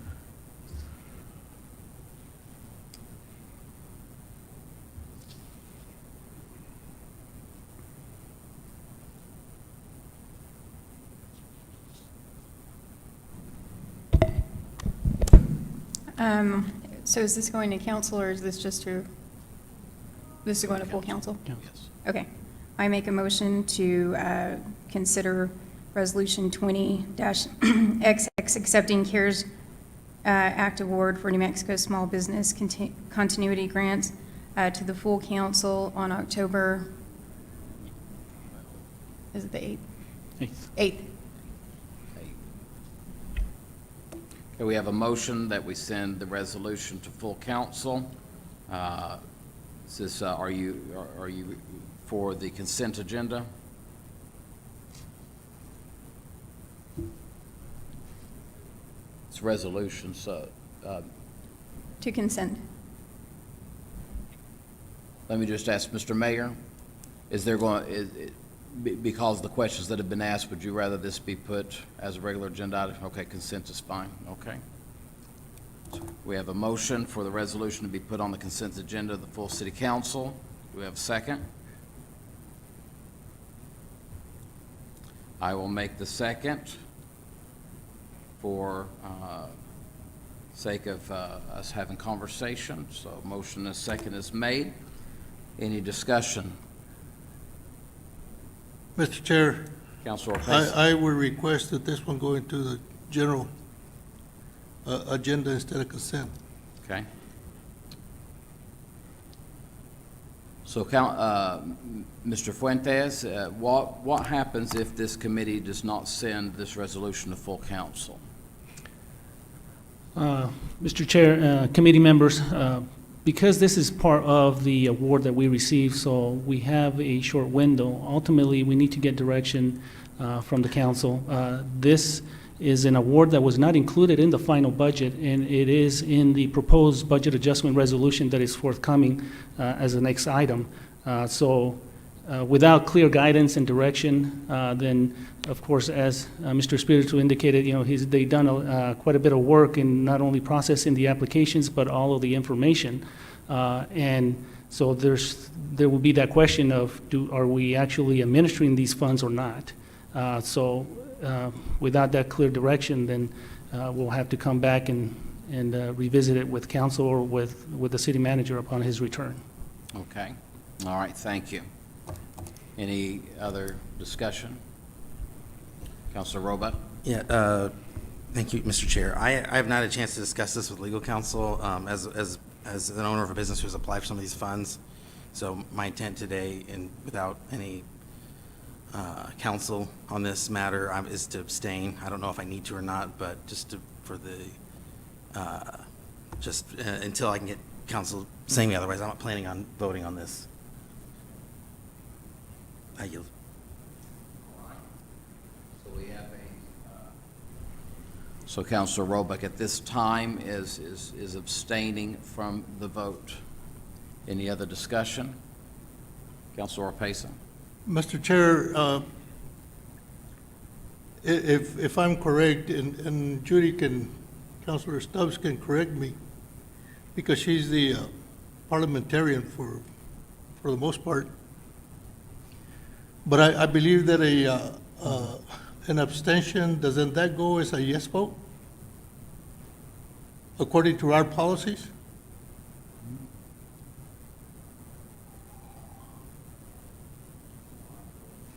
So is this going to council, or is this this is going to full council? Yes. Okay. I make a motion to consider Resolution 20-XX accepting CARES Act award for New Mexico Small Business Continuity Grants to the full council on October, is it the 8th? 8th. Okay, we have a motion that we send the resolution to full council. Are you for the consent agenda? It's a resolution, so To consent. let me just ask Mr. Mayor, because of the questions that have been asked, would you rather this be put as a regular agenda item? Okay, consent is fine, okay. We have a motion for the resolution to be put on the consent agenda of the full city council. Do we have a second? I will make the second for sake of us having conversation. So motion and second is made. Any discussion? Mr. Chair, Councilor Pace? I would request that this one go into the general agenda instead of consent. Okay. So, Mr. Fuentes, what happens if this committee does not send this resolution to full council? Mr. Chair, committee members, because this is part of the award that we received, so we have a short window. Ultimately, we need to get direction from the council. This is an award that was not included in the final budget, and it is in the proposed budget adjustment resolution that is forthcoming as the next item. So without clear guidance and direction, then, of course, as Mr. Espiritu indicated, they've done quite a bit of work in not only processing the applications, but all of the information. And so there will be that question of, are we actually administering these funds or not? So without that clear direction, then we'll have to come back and revisit it with council or with the city manager upon his return. Okay. All right, thank you. Any other discussion? Councilor Roebuck? Yeah, thank you, Mr. Chair. I have not had a chance to discuss this with legal counsel as an owner of a business who's applied for some of these funds. So my intent today, and without any counsel on this matter, is to abstain. I don't know if I need to or not, but just until I can get counsel saying me otherwise, I'm not planning on voting on this. I yield. So Counselor Roebuck at this time is abstaining from the vote. Any other discussion? Counselor Orpesa? Mr. Chair, if I'm correct, and Judy can, Counselor Stubbs can correct me, because she's the parliamentarian for the most part. But I believe that an abstention, doesn't that go as a yes vote? According to our policies?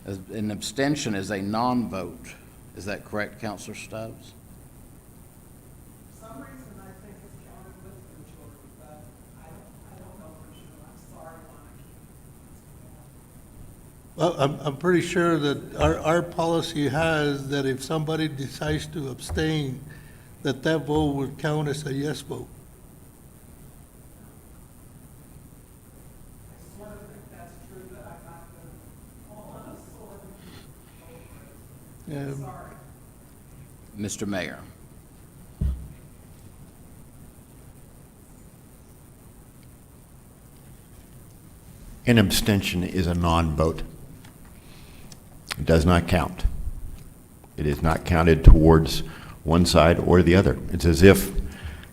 An abstention is a non-vote. Is that correct, Counselor Stubbs? For some reason, I think it's counted with the majority, but I don't know for sure. I'm sorry, Lon, I can't. Well, I'm pretty sure that our policy has that if somebody decides to abstain, that vote would count as a yes vote. I sort of think that's true, but I'm not going to, all of us sort of. Yeah. Sorry. Mr. Mayor? An abstention is a non-vote. It does not count. It is not counted towards one side or the other. It's as if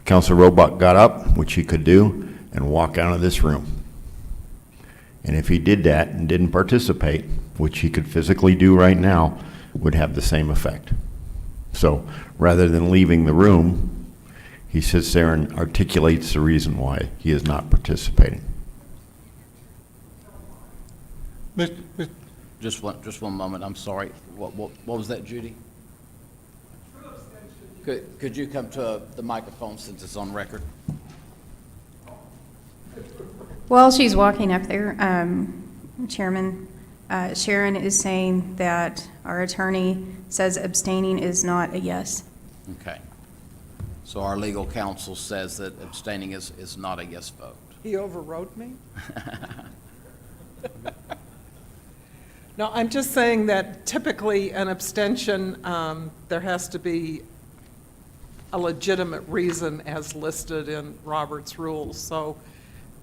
Councilor Roebuck got up, which he could do, and walk out of this room. And if he did that and didn't participate, which he could physically do right now, would have the same effect. So rather than leaving the room, he sits there and articulates the reason why he is not participating. Mr. Just one moment, I'm sorry. What was that, Judy? Could you come to the microphone since it's on record? While she's walking up there, Chairman, Sharon is saying that our attorney says abstaining is not a yes. Okay. So our legal counsel says that abstaining is not a yes vote. He overrode me? No, I'm just saying that typically an abstention, there has to be a legitimate reason as listed in Robert's rules. So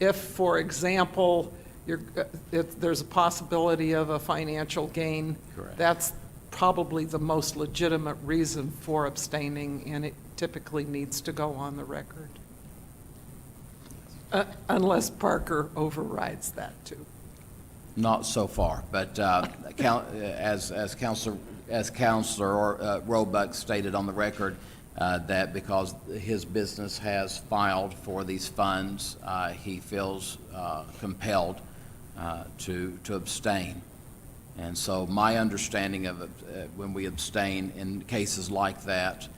if, for example, if there's a possibility of a financial gain, Correct. that's probably the most legitimate reason for abstaining, and it typically needs to go on the record. Unless Parker overrides that too. Not so far, but as Counselor Roebuck stated on the record, that because his business has filed for these funds, he feels compelled to abstain. And so my understanding of it, when we abstain in cases like that,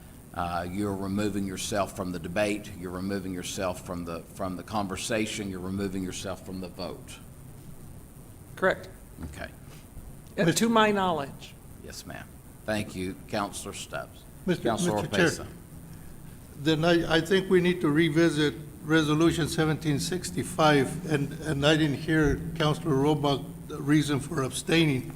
you're removing yourself from the debate, you're removing yourself from the conversation, you're removing yourself from the vote. Correct. Okay. And to my knowledge. Yes, ma'am. Thank you, Counselor Stubbs. Mr. Counselor Chair, Orpesa. then I think we need to revisit Resolution 1765, and I didn't hear Councilor Roebuck the reason for abstaining.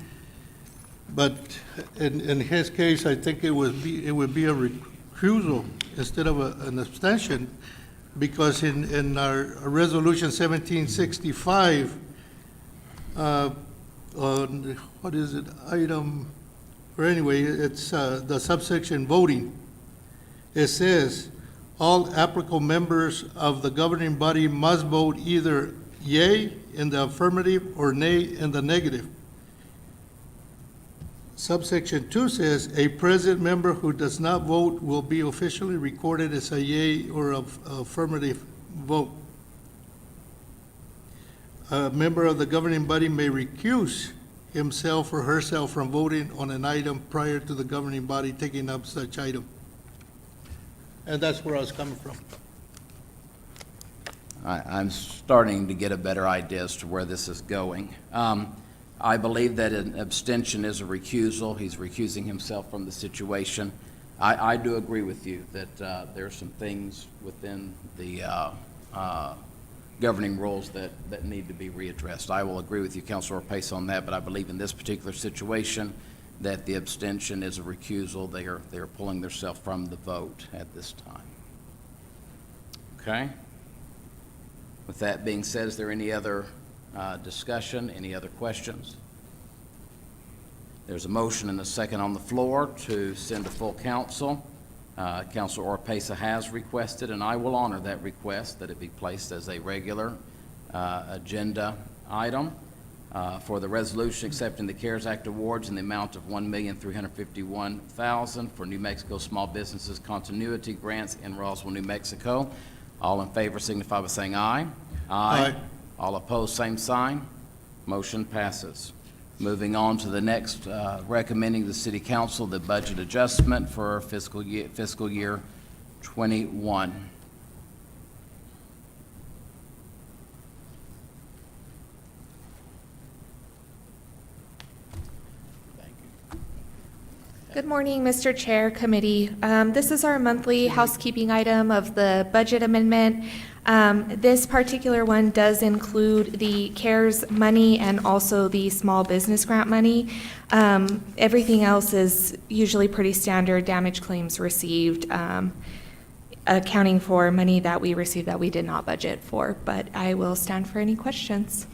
But in his case, I think it would be a recusal instead of an abstention, because in our Resolution 1765, on, what is it, item, or anyway, it's the subsection voting. It says, all applicable members of the governing body must vote either yea in the affirmative or nay in the negative. Subsection 2 says, a present member who does not vote will be officially recorded as a yea or affirmative vote. A member of the governing body may recuse himself or herself from voting on an item prior to the governing body taking up such item. And that's where I was coming from. I'm starting to get a better idea as to where this is going. I believe that an abstention is a recusal. He's recusing himself from the situation. I do agree with you that there are some things within the governing rules that need to be readdressed. I will agree with you, Councilor Pace, on that, but I believe in this particular situation that the abstention is a recusal. They are pulling themselves from the vote at this time. Okay? With that being said, is there any other discussion, any other questions? There's a motion and a second on the floor to send to full council. Councilor Orpesa has requested, and I will honor that request, that it be placed as a regular agenda item for the resolution accepting the CARES Act awards in the amount of $1,351,000 for New Mexico Small Businesses Continuity Grants in Roswell, New Mexico. All in favor signify by saying aye. Aye. All opposed, same sign. Motion passes. Moving on to the next, recommending the City Council the budget adjustment for fiscal year 21. Good morning, Mr. Chair, Committee. This is our monthly housekeeping item of the budget amendment. This particular one does include the CARES money and also the small business grant money. Everything else is usually pretty standard, damage claims received, accounting for money that we received that we did not budget for, but I will stand for any questions.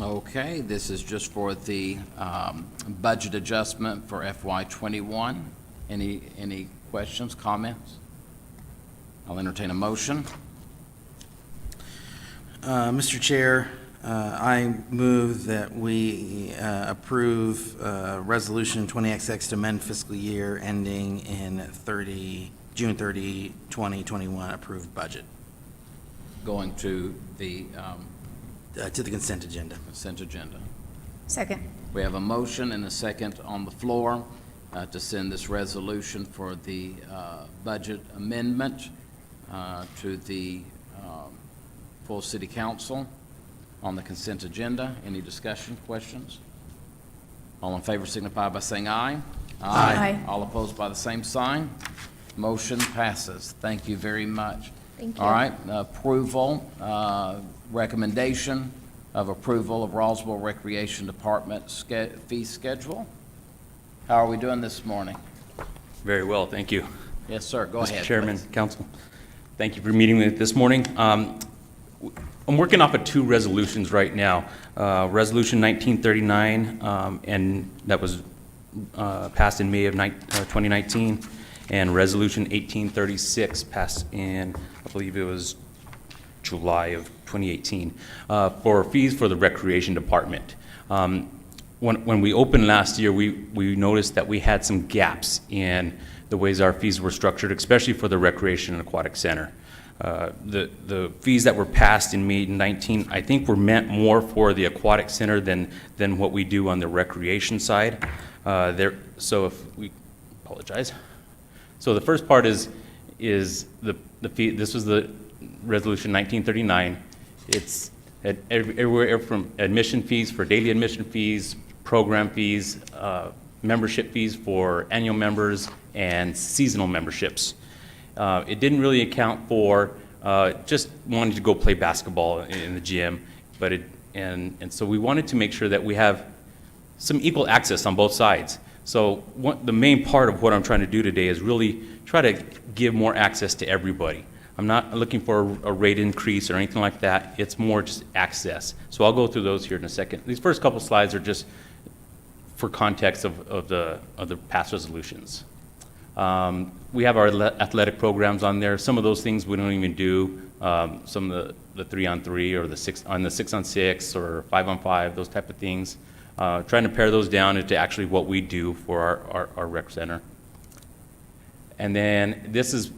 Okay, this is just for the budget adjustment for FY21. Any questions, comments? I'll entertain a motion. Mr. Chair, I move that we approve Resolution 20XX to amend fiscal year ending in June 30, 2021 approved budget. Going to the consent agenda. consent agenda. Second. We have a motion and a second on the floor to send this resolution for the budget amendment to the full City Council on the consent agenda. Any discussion, questions? All in favor signify by saying aye. Aye. All opposed by the same sign. Motion passes. Thank you very much. Thank you. All right, approval, recommendation of approval of Roswell Recreation Department fee schedule. How are we doing this morning? Very well, thank you. Yes, sir, go ahead. Mr. Chairman, please. Council, thank you for meeting with this morning. I'm working off of two resolutions right now. Resolution 1939, and that was passed in May of 2019, and Resolution 1836 passed in, I believe it was July of 2018, for fees for the Recreation Department. When we opened last year, we noticed that we had some gaps in the ways our fees were structured, especially for the Recreation and Aquatic Center. The fees that were passed in May 19, I think were meant more for the Aquatic Center than what we do on the recreation side. So if we apologize. So the first part is the fee. This was the Resolution 1939. It's everywhere from admission fees for daily admission fees, program fees, membership fees for annual members, and seasonal memberships. It didn't really account for just wanting to go play basketball in the gym, but so we wanted to make sure that we have some equal access on both sides. So the main part of what I'm trying to do today is really try to give more access to everybody. I'm not looking for a rate increase or anything like that. It's more just access. So I'll go through those here in a second. These first couple slides are just for context of the past resolutions. We have our athletic programs on there. Some of those things we don't even do. Some of the 3-on-3 or the 6-on-6 or 5-on-5, those type of things. Trying to pare those down into actually what we do for our rec center. And then this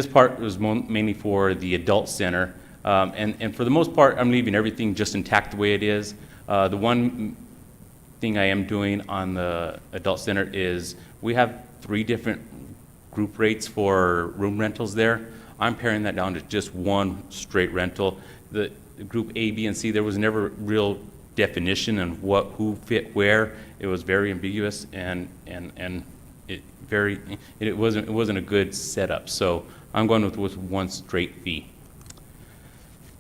part was mainly for the adult center. And for the most part, I'm leaving everything just intact the way it is. The one thing I am doing on the adult center is we have 3 different group rates for room rentals there. I'm paring that down to just one straight rental. The group A, B, and C, there was never real definition on who fit where. It was very ambiguous, and it wasn't a good setup. So I'm going with one straight fee.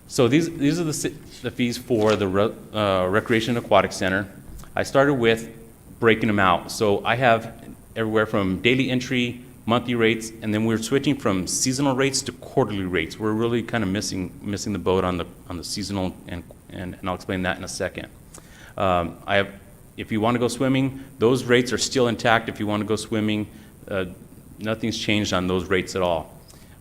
So these are the fees for the Recreation Aquatic Center. I started with breaking them out. So I have everywhere from daily entry, monthly rates, and then we're switching from seasonal rates to quarterly rates. We're really kind of missing the boat on the seasonal, and I'll explain that in a second. If you want to go swimming, those rates are still intact. If you want to go swimming, nothing's changed on those rates at all.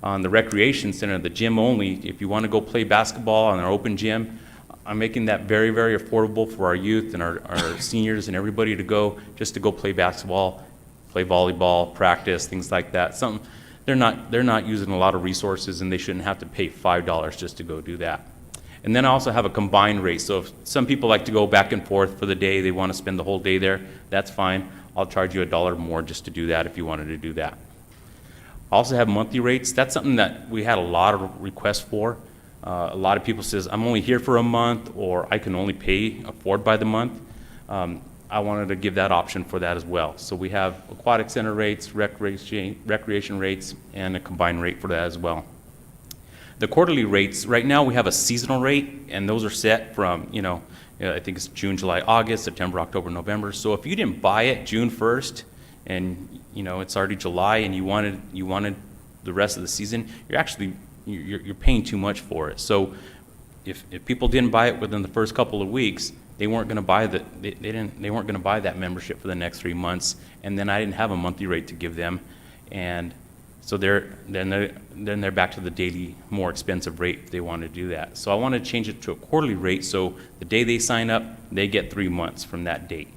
On the recreation center, the gym only, if you want to go play basketball on our open gym, I'm making that very, very affordable for our youth and our seniors and everybody to go, just to go play basketball, play volleyball, practice, things like that. They're not using a lot of resources, and they shouldn't have to pay $5 just to go do that. And then I also have a combined rate. So if some people like to go back and forth for the day, they want to spend the whole day there, that's fine. I'll charge you $1 more just to do that if you wanted to do that. I also have monthly rates. That's something that we had a lot of requests for. A lot of people says, I'm only here for a month, or I can only afford by the month. I wanted to give that option for that as well. So we have aquatic center rates, recreation rates, and a combined rate for that as well. The quarterly rates, right now we have a seasonal rate, and those are set from, I think it's June, July, August, September, October, November. So if you didn't buy it June 1st, and it's already July, and you wanted the rest of the season, you're paying too much for it. So if people didn't buy it within the first couple of weeks, they weren't going to buy they weren't going to buy that membership for the next 3 months, and then I didn't have a monthly rate to give them, and so then they're back to the daily, more expensive rate if they want to do that. So I want to change it to a quarterly rate, so the day they sign up, they get 3 months from that date.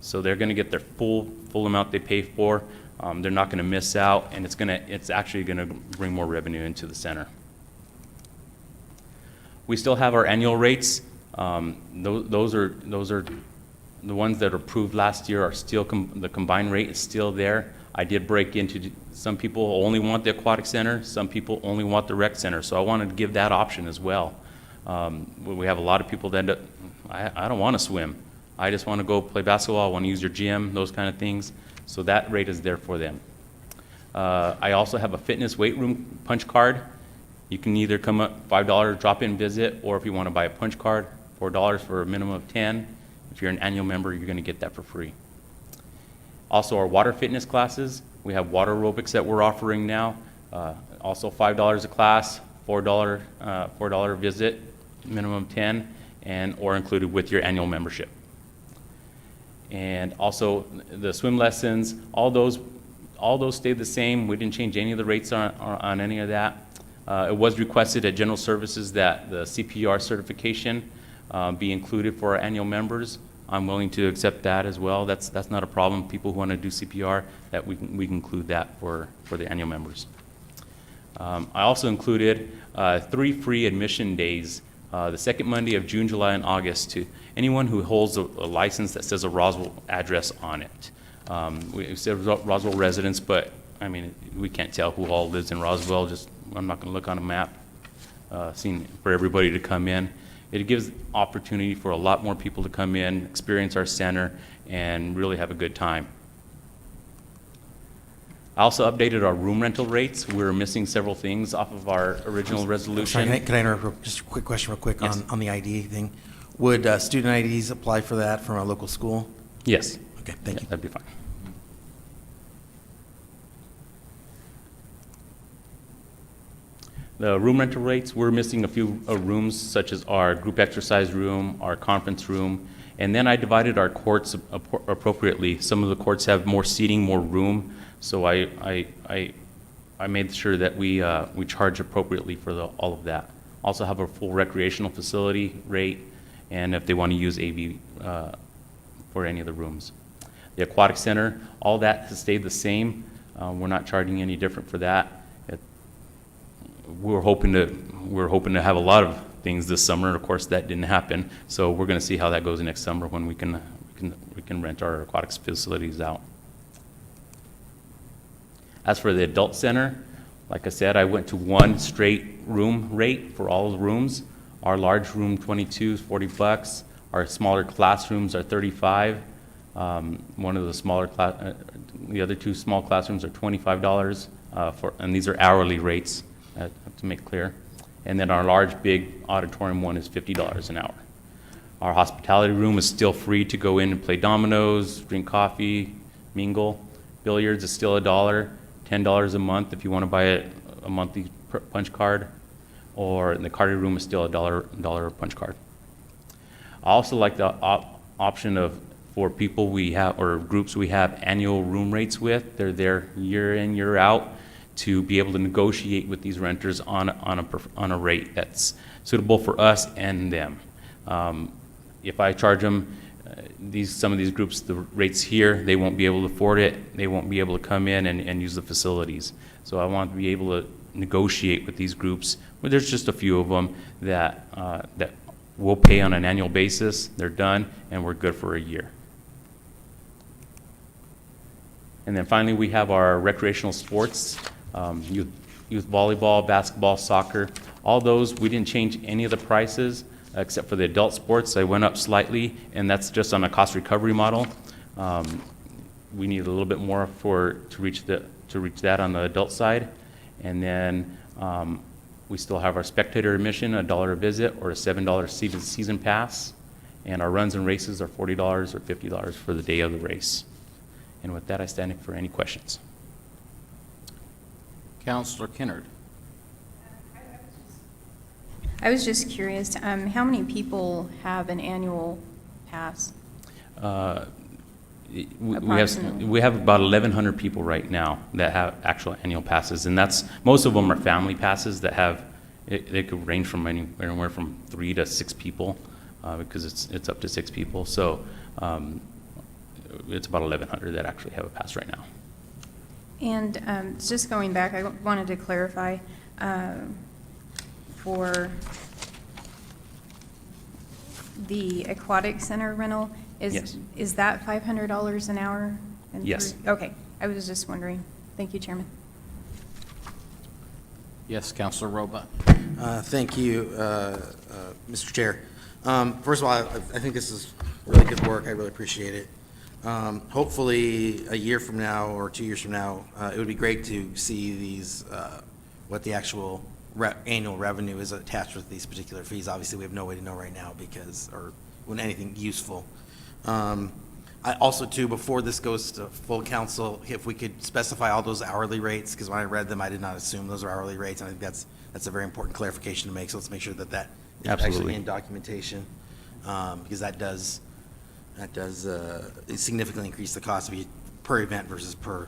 So they're going to get their full amount they pay for. They're not going to miss out, and it's actually going to bring more revenue into the center. We still have our annual rates. Those are the ones that were approved last year are still the combined rate is still there. I did break into, some people only want the aquatic center, some people only want the rec center, so I wanted to give that option as well. We have a lot of people that I don't want to swim. I just want to go play basketball, I want to use your gym, those kind of things. So that rate is there for them. I also have a fitness weight room punch card. You can either come up $5 drop-in visit, or if you want to buy a punch card, $4 for a minimum of 10. If you're an annual member, you're going to get that for free. Also, our water fitness classes, we have water aerobics that we're offering now. Also $5 a class, $4 visit, minimum 10, or included with your annual membership. And also the swim lessons, all those stayed the same. We didn't change any of the rates on any of that. It was requested at General Services that the CPR certification be included for our annual members. I'm willing to accept that as well. That's not a problem. People who want to do CPR, that we can include that for the annual members. I also included 3 free admission days, the second Monday of June, July, and August, to anyone who holds a license that says a Roswell address on it. We said Roswell residents, but I mean, we can't tell who all lives in Roswell. I'm not going to look on a map, for everybody to come in. It gives opportunity for a lot more people to come in, experience our center, and really have a good time. I also updated our room rental rates. We're missing several things off of our original resolution. Sorry, can I interrupt? Just a quick question real quick Yes. on the ID thing. Would student IDs apply for that from a local school? Yes. Okay, thank you. That'd be fine. The room rental rates, we're missing a few rooms, such as our group exercise room, our conference room, and then I divided our courts appropriately. Some of the courts have more seating, more room, so I made sure that we charge appropriately for all of that. Also have a full recreational facility rate, and if they want to use AV for any of the rooms. The aquatic center, all that has stayed the same. We're not charging any different for that. We're hoping to have a lot of things this summer. Of course, that didn't happen. So we're going to see how that goes next summer when we can rent our aquatics facilities out. As for the adult center, like I said, I went to one straight room rate for all the rooms. Our large room 22 is $40. Our smaller classrooms are $35. One of the smaller the other 2 small classrooms are $25 and these are hourly rates. To make clear. And then our large, big auditorium one is $50 an hour. Our hospitality room is still free to go in and play dominoes, drink coffee, mingle. Billiards is still $1, $10 a month if you want to buy a monthly punch card, or the card room is still $1 punch card. I also like the option of, for people we have, or groups we have annual room rates with, they're there year in, year out, to be able to negotiate with these renters on a rate that's suitable for us and them. If I charge them some of these groups the rates here, they won't be able to afford it. They won't be able to come in and use the facilities. So I want to be able to negotiate with these groups. Well, there's just a few of them that we'll pay on an annual basis. They're done, and we're good for a year. And then finally, we have our recreational sports, youth volleyball, basketball, soccer. All those, we didn't change any of the prices except for the adult sports. They went up slightly, and that's just on a cost recovery model. We need a little bit more to reach that on the adult side. And then we still have our spectator admission, $1 a visit, or a $7 season pass. And our runs and races are $40 or $50 for the day of the race. And with that, I stand in for any questions. Counselor Kennard. I was just curious, how many people have an annual pass? We have about 1,100 people right now that have actual annual passes, and most of them are family passes that have, they could range from anywhere from 3 to 6 people, because it's up to 6 people. So it's about 1,100 that actually have a pass right now. And just going back, I wanted to clarify, for the aquatic center rental, Yes. is that $500 an hour? Yes. Okay, I was just wondering. Thank you, Chairman. Yes, Counselor Roebuck. Thank you, Mr. Chair. First of all, I think this is really good work. I really appreciate it. Hopefully, a year from now or 2 years from now, it would be great to see these, what the actual annual revenue is attached with these particular fees. Obviously, we have no way to know right now or when anything useful. I also, too, before this goes to full council, if we could specify all those hourly rates, because when I read them, I did not assume those are hourly rates. I think that's a very important clarification to make, so let's make sure that is Absolutely. actually in documentation, because that does significantly increase the cost per event versus per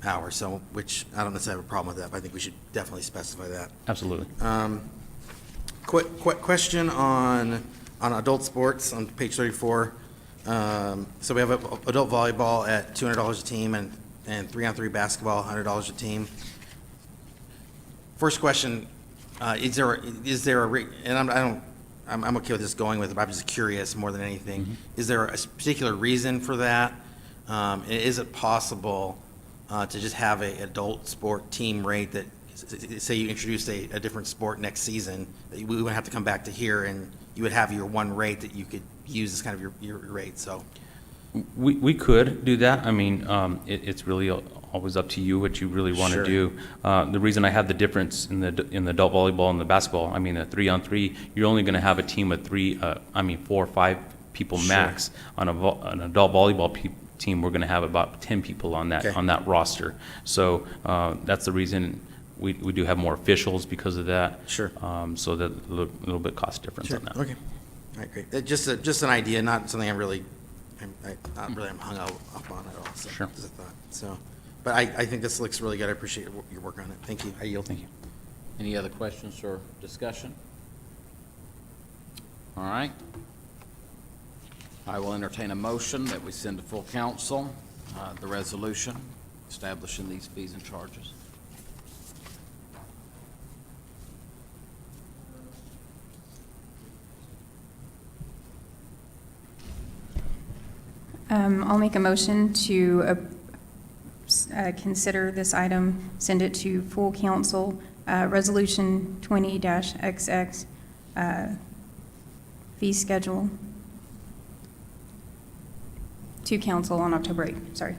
hour, so, which I don't necessarily have a problem with that, but I think we should definitely specify that. Absolutely. Question on adult sports on page 34. So we have adult volleyball at $200 a team and 3-on-3 basketball, $100 a team. First question, is there a rate, and I'm okay with this going with it, but I'm just curious more than anything. Mm-hmm. Is there a particular reason for that? And is it possible to just have an adult sport team rate that, say you introduced a different sport next season, that we wouldn't have to come back to here and you would have your one rate that you could use as kind of your rate, so. We could do that. I mean, it's really always up to you what you really want to Sure. do. The reason I have the difference in the adult volleyball and the basketball, I mean, the 3-on-3, you're only going to have a team of 4 or 5 people Sure. max. On an adult volleyball team, we're going to have about 10 people on that Okay. on that roster. So that's the reason we do have more officials because of that. Sure. So that a little bit cost difference Sure. on that. Okay. All right, great. Just an idea, not something I'm hung up on at all. So, Sure. just a thought. So, but I think this looks really good. I appreciate your work on it. Thank you. I yield. Thank you. Any other questions or discussion? All right. I will entertain a motion that we send to full council the resolution establishing these fees and charges. I'll make a motion to consider this item, send it to full council, Resolution 20-XX fee schedule to council on October 8th, sorry.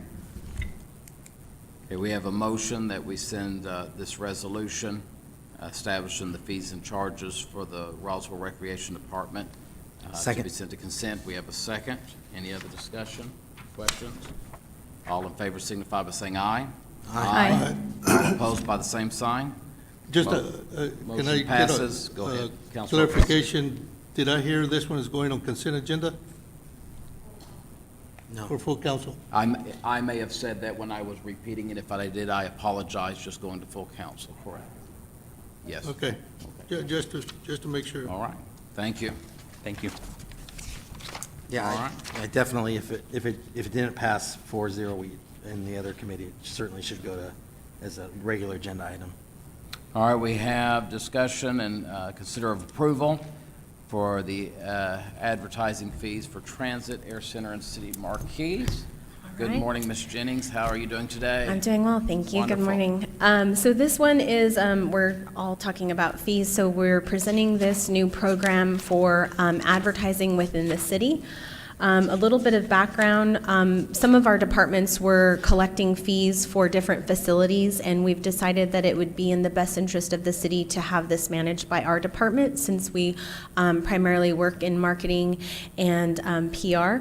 Okay, we have a motion that we send this resolution establishing the fees and charges for the Roswell Recreation Department To Second. be sent to consent, we have a second. Any other discussion, questions? All in favor signify by saying aye. Aye. All opposed by the same sign? Just, Mo- can motion I get passes. Go ahead, Councilor. clarification? Did I hear this one is going on consent agenda No. for full council? I may have said that when I was repeating it. If I did, I apologize. Just going to full council, correct? Yes. Okay, just to make sure. All right, thank you. Thank you. Yeah, All right. I definitely, if it didn't pass 4-0, we, in the other committee, it certainly should go to, as a regular agenda item. All right, we have discussion and consider of approval for the advertising fees for Transit, Air Center, and City Marquees. Good right. morning, Ms. Jennings. How are you doing today? I'm doing well, thank you. Good Wonderful. morning. So this one is, we're all talking about fees, so we're presenting this new program for advertising within the city. A little bit of background, some of our departments were collecting fees for different facilities, and we've decided that it would be in the best interest of the city to have this managed by our department, since we primarily work in marketing and PR.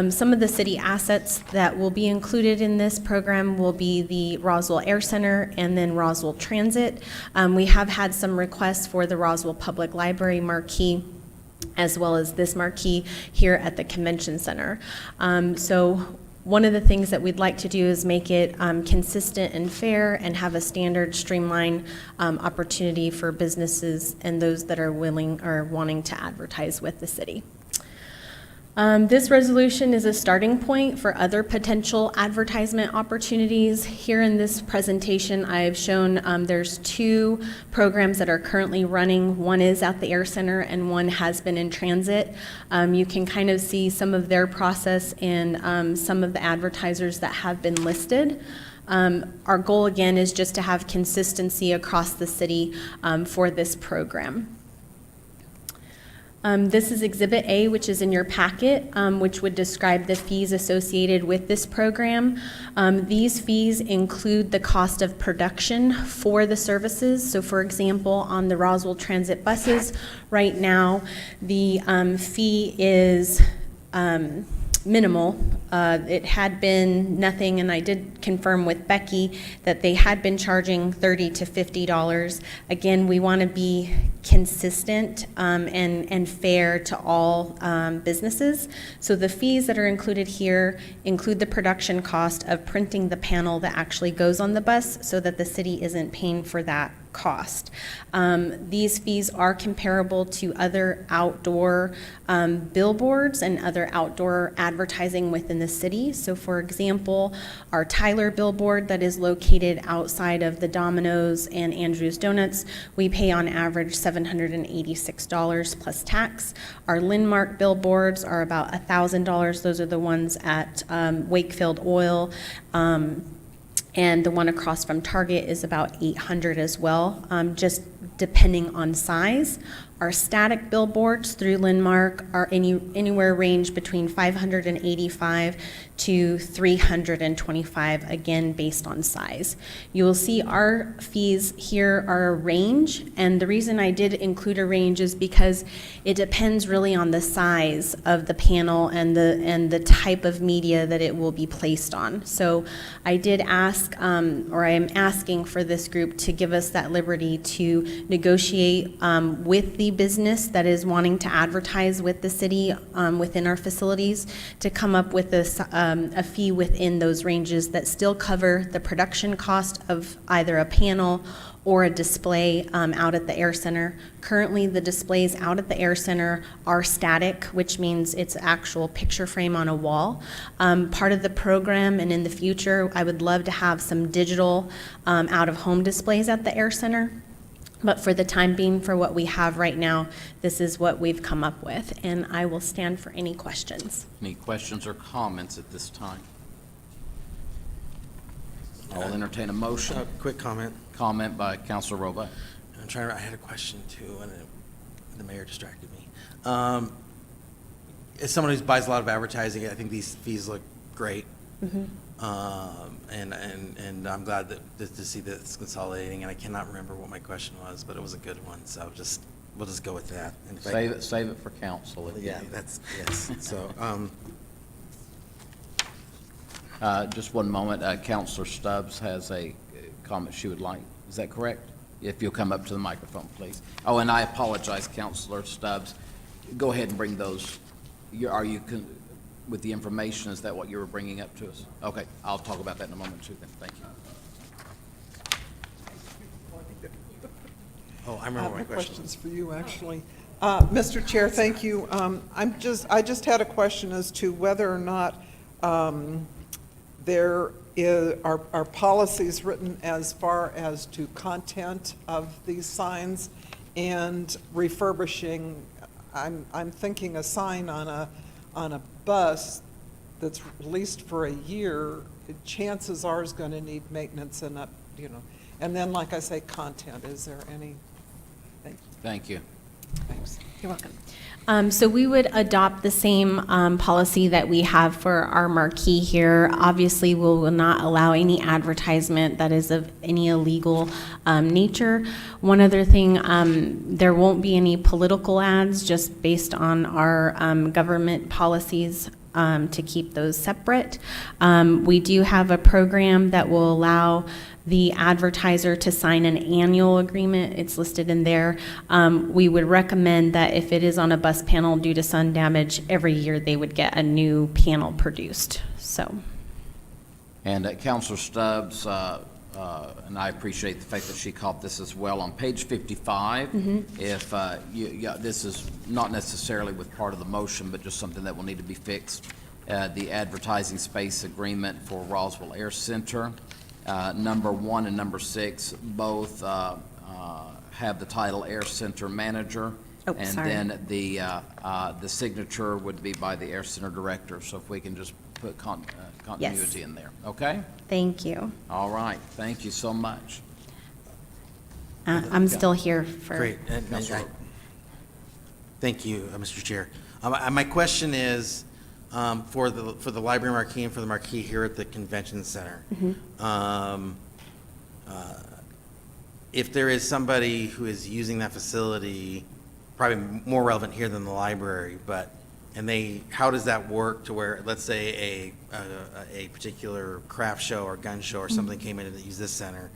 Some of the city assets that will be included in this program will be the Roswell Air Center and then Roswell Transit. We have had some requests for the Roswell Public Library marquee, as well as this marquee here at the Convention Center. So one of the things that we'd like to do is make it consistent and fair and have a standard streamlined opportunity for businesses and those that are willing or wanting to advertise with the city. This resolution is a starting point for other potential advertisement opportunities. Here in this presentation, I've shown there's two programs that are currently running. One is at the Air Center and one has been in transit. You can kind of see some of their process and some of the advertisers that have been listed. Our goal, again, is just to have consistency across the city for this program. This is Exhibit A, which is in your packet, which would describe the fees associated with this program. These fees include the cost of production for the services. So for example, on the Roswell Transit buses, right now, the fee is minimal. It had been nothing, and I did confirm with Becky that they had been charging $30 to $50. Again, we want to be consistent and fair to all businesses. So the fees that are included here include the production cost of printing the panel that actually goes on the bus, so that the city isn't paying for that cost. These fees are comparable to other outdoor billboards and other outdoor advertising within the city. So for example, our Tyler billboard that is located outside of the Domino's and Andrew's Donuts, we pay on average $786 plus tax. Our Landmark billboards are about $1,000. Those are the ones at Wakefield Oil. And the one across from Target is about $800 as well, just depending on size. Our static billboards through Landmark are anywhere range between $585 to $325, again, based on size. You will see our fees here are a range, and the reason I did include a range is because it depends really on the size of the panel and the type of media that it will be placed on. So I did ask, or I am asking for this group to give us that liberty to negotiate with the business that is wanting to advertise with the city within our facilities to come up with a fee within those ranges that still cover the production cost of either a panel or a display out at the Air Center. Currently, the displays out at the Air Center are static, which means it's actual picture frame on a wall. Part of the program, and in the future, I would love to have some digital out-of-home displays at the Air Center. But for the time being, for what we have right now, this is what we've come up with, and I will stand for any questions. Any questions or comments at this time? I will entertain a motion. Quick comment. Comment by Councilor Roba. I'm trying to, I had a question too, and the mayor distracted me. As someone who buys a lot of advertising, I think these fees look great. And I'm glad that to see that it's consolidating, and I cannot remember what my question was, but it was a good one, so just we'll just go with that. And if I- Save it for council. if you Yeah, need it. that's, yes. So, Just one moment. Counselor Stubbs has a comment she would like. Is that correct? If you'll come up to the microphone, please. Oh, and I apologize, Counselor Stubbs. Go ahead and bring those. With the information, is that what you were bringing up to us? Okay, I'll talk about that in a moment too then. Thank you. oh, I remember my My question. question's for you, actually. Mr. Chair, thank you. I just had a question as to whether or not are policies written as far as to content of these signs and refurbishing. I'm thinking a sign on a bus that's leased for a year, chances are is going to need maintenance and and then, like I say, content. Is there any? Thank you. Thanks. You're welcome. So we would adopt the same policy that we have for our marquee here. Obviously, we will not allow any advertisement that is of any illegal nature. One other thing, there won't be any political ads, just based on our government policies to keep those separate. We do have a program that will allow the advertiser to sign an annual agreement. It's listed in there. We would recommend that if it is on a bus panel due to sun damage, every year they would get a new panel produced. So, And Counselor Stubbs, and I appreciate the fact that she caught this as well, on page 55, if this is not necessarily with part of the motion, but just something that will need to be fixed, the advertising space agreement for Roswell Air Center, number 1 and number 6 both have the title Air Center Manager. Oh, and sorry. then the signature would be by the Air Center Director. So if we can just put continuity in there, okay? thank you. All right, thank you so much. I'm still here for. Great. Thank you, Mr. Chair. My question is, for the library marquee and for the marquee here at the convention center. If there is somebody who is using that facility, probably more relevant here than the library, how does that work to where, let's say a particular craft show or gun show or something came in and used this center,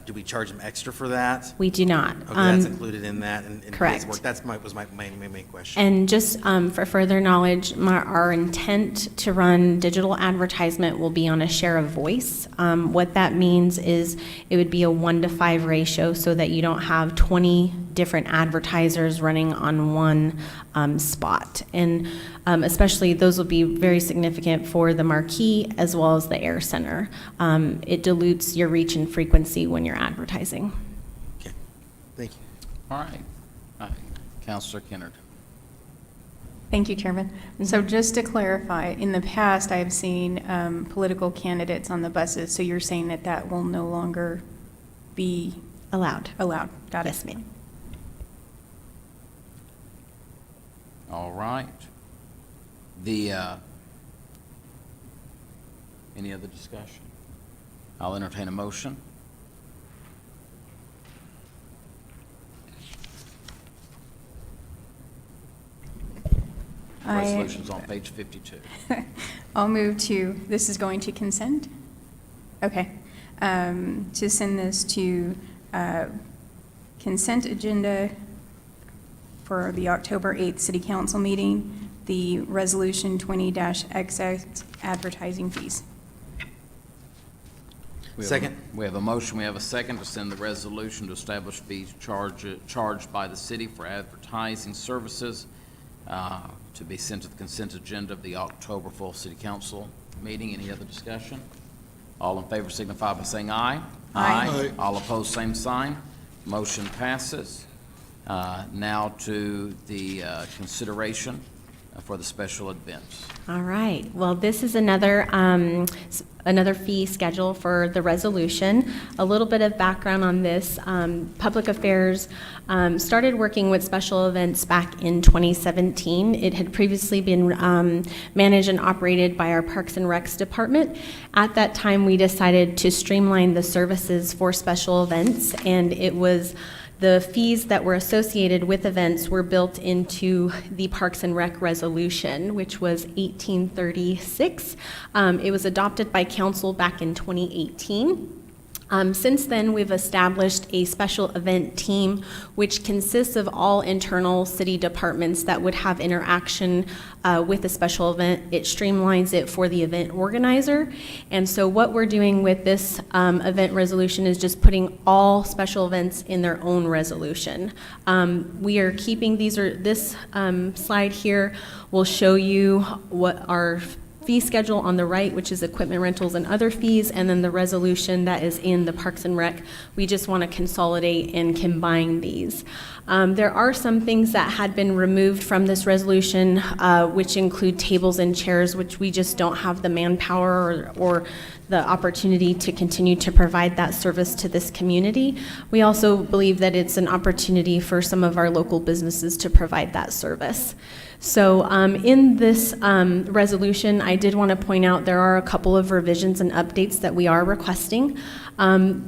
do we charge them extra for that? We do not. Okay, that's included in that, and correct. work. Was my main question. And just for further knowledge, our intent to run digital advertisement will be on a share of voice. What that means is it would be a 1-to-5 ratio so that you don't have 20 different advertisers running on one spot. And especially those will be very significant for the marquee as well as the Air Center. It dilutes your reach and frequency when you're advertising. Okay, thank you. All right. Counselor Kennard. Thank you, Chairman. So just to clarify, in the past, I've seen political candidates on the buses, so you're saying that that will no longer be Allowed. allowed? Got it. Yes, ma'am. All right. Any other discussion? I'll entertain a motion. Resolution's on page 52. I'll move to, this is going to consent? Okay. To send this to consent agenda for the October 8th City Council meeting, the Resolution 20-XX advertising fees. Second. We have a motion, we have a second to send the resolution to establish fees charged by the city for advertising services to be sent to the consent agenda of the October full City Council meeting. Any other discussion? All in favor signify by saying aye. Aye. All opposed, same sign. Motion passes. Now to the consideration for the special events. All right. Well, this is another fee schedule for the resolution. A little bit of background on this. Public Affairs started working with special events back in 2017. It had previously been managed and operated by our Parks and Recs department. At that time, we decided to streamline the services for special events, and it was The fees that were associated with events were built into the Parks and Rec resolution, which was 1836. It was adopted by council back in 2018. Since then, we've established a special event team, which consists of all internal city departments that would have interaction with a special event. It streamlines it for the event organizer. And so what we're doing with this event resolution is just putting all special events in their own resolution. We are keeping this slide here will show you what our fee schedule on the right, which is equipment rentals and other fees, and then the resolution that is in the Parks and Rec. We just want to consolidate and combine these. There are some things that had been removed from this resolution, which include tables and chairs, which we just don't have the manpower or the opportunity to continue to provide that service to this community. We also believe that it's an opportunity for some of our local businesses to provide that service. So in this resolution, I did want to point out there are a couple of revisions and updates that we are requesting.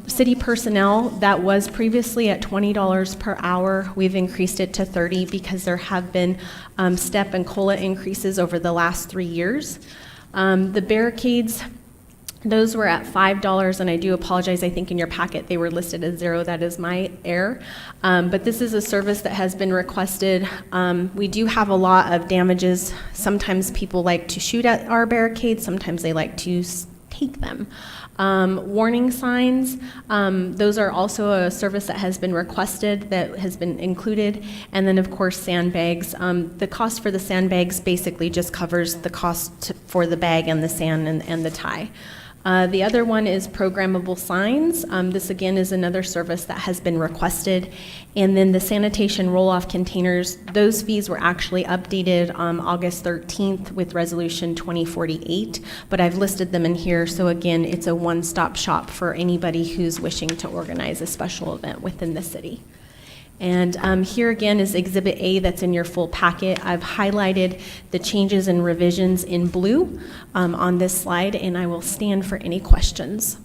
City personnel, that was previously at $20 per hour. We've increased it to $30 because there have been step and COLA increases over the last 3 years. The barricades, those were at $5, and I do apologize, I think in your packet they were listed as $0. That is my error. But this is a service that has been requested. We do have a lot of damages. Sometimes people like to shoot at our barricades, sometimes they like to take them. Warning signs, those are also a service that has been requested, that has been included. And then, of course, sandbags. The cost for the sandbags basically just covers the cost for the bag and the sand and the tie. The other one is programmable signs. This again is another service that has been requested. And then the sanitation roll-off containers, those fees were actually updated on August 13th with Resolution 2048, but I've listed them in here. So again, it's a one-stop shop for anybody who's wishing to organize a special event within the city. And here again is Exhibit A that's in your full packet. I've highlighted the changes and revisions in blue on this slide, and I will stand for any questions.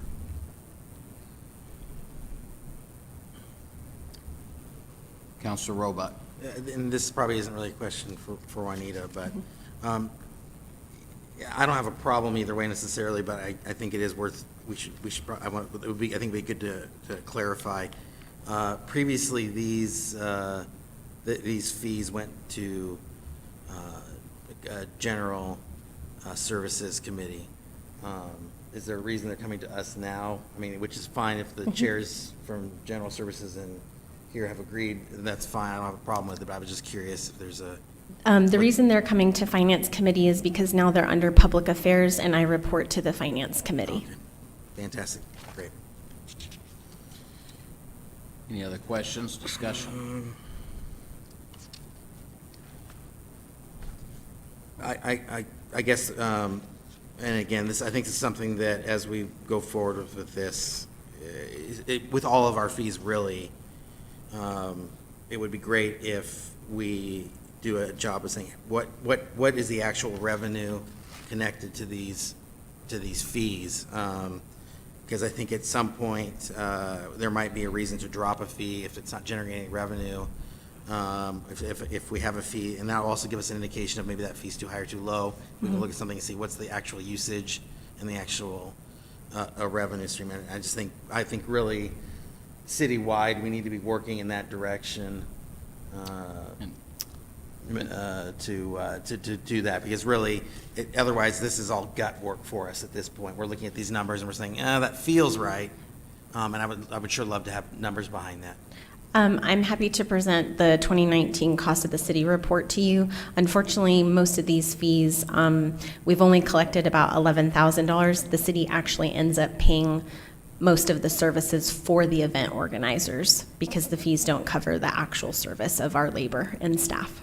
Councilor Robot. And this probably isn't really a question for Juanita, but I don't have a problem either way necessarily, but I think it is worth, I think it'd be good to clarify. Previously, these fees went to General Services Committee. Is there a reason they're coming to us now? I mean, which is fine if the chairs from General Services and here have agreed, that's fine. I don't have a problem with it, but I was just curious if there's a... The reason they're coming to Finance Committee is because now they're under Public Affairs, and I report to the Finance Committee. Okay. Fantastic. Great. Any other questions, discussion? I guess, and again, I think this is something that as we go forward with this, with all of our fees really, it would be great if we do a job of saying what is the actual revenue connected to these fees. Because I think at some point, there might be a reason to drop a fee if it's not generating revenue. If we have a fee, and that'll also give us an indication of maybe that fee's too high or too low. We can look at something and see what's the actual usage and the actual revenue stream. And I think really citywide, we need to be working in that direction to do that, because really, otherwise this is all gut work for us at this point. We're looking at these numbers and we're saying, that feels right, and I would sure love to have numbers behind that. I'm happy to present the 2019 cost of the city report to you. Unfortunately, most of these fees, we've only collected about $11,000. The city actually ends up paying most of the services for the event organizers because the fees don't cover the actual service of our labor and staff.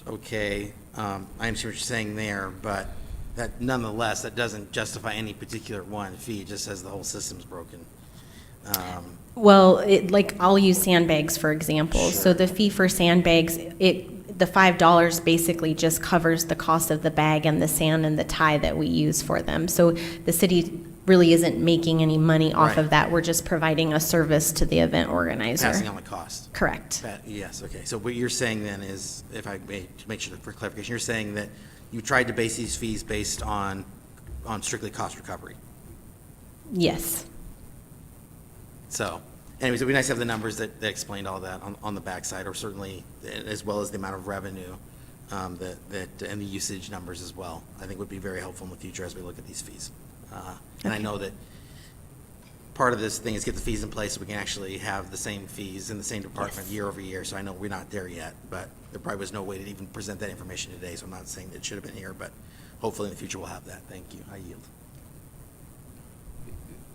Okay, I understand what you're saying there, but that nonetheless, that doesn't justify any particular one fee. It just says the whole system's broken. Well, I'll use sandbags, for example. Sure. So the fee for sandbags, the $5 basically just covers the cost of the bag and the sand and the tie that we use for them. So the city really isn't making any money off Right. of that. We're just providing a service to the event organizer. Passing on the cost. Correct. Yes, okay. So what you're saying then is, if I may, to make sure for clarification, you're saying that you tried to base these fees based on strictly cost recovery. Yes. So, anyways, it'd be nice to have the numbers that explained all that on the backside, or certainly, as well as the amount of revenue, and the usage numbers as well. I think would be very helpful in the future as we look at these fees. And I know that part of this thing is get the fees in place so we can actually have the same fees in the same department year over year. So I know we're not there yet, but there probably was no way to even present that information today. So I'm not saying that it should have been here, but hopefully in the future we'll have that. Thank you. I yield.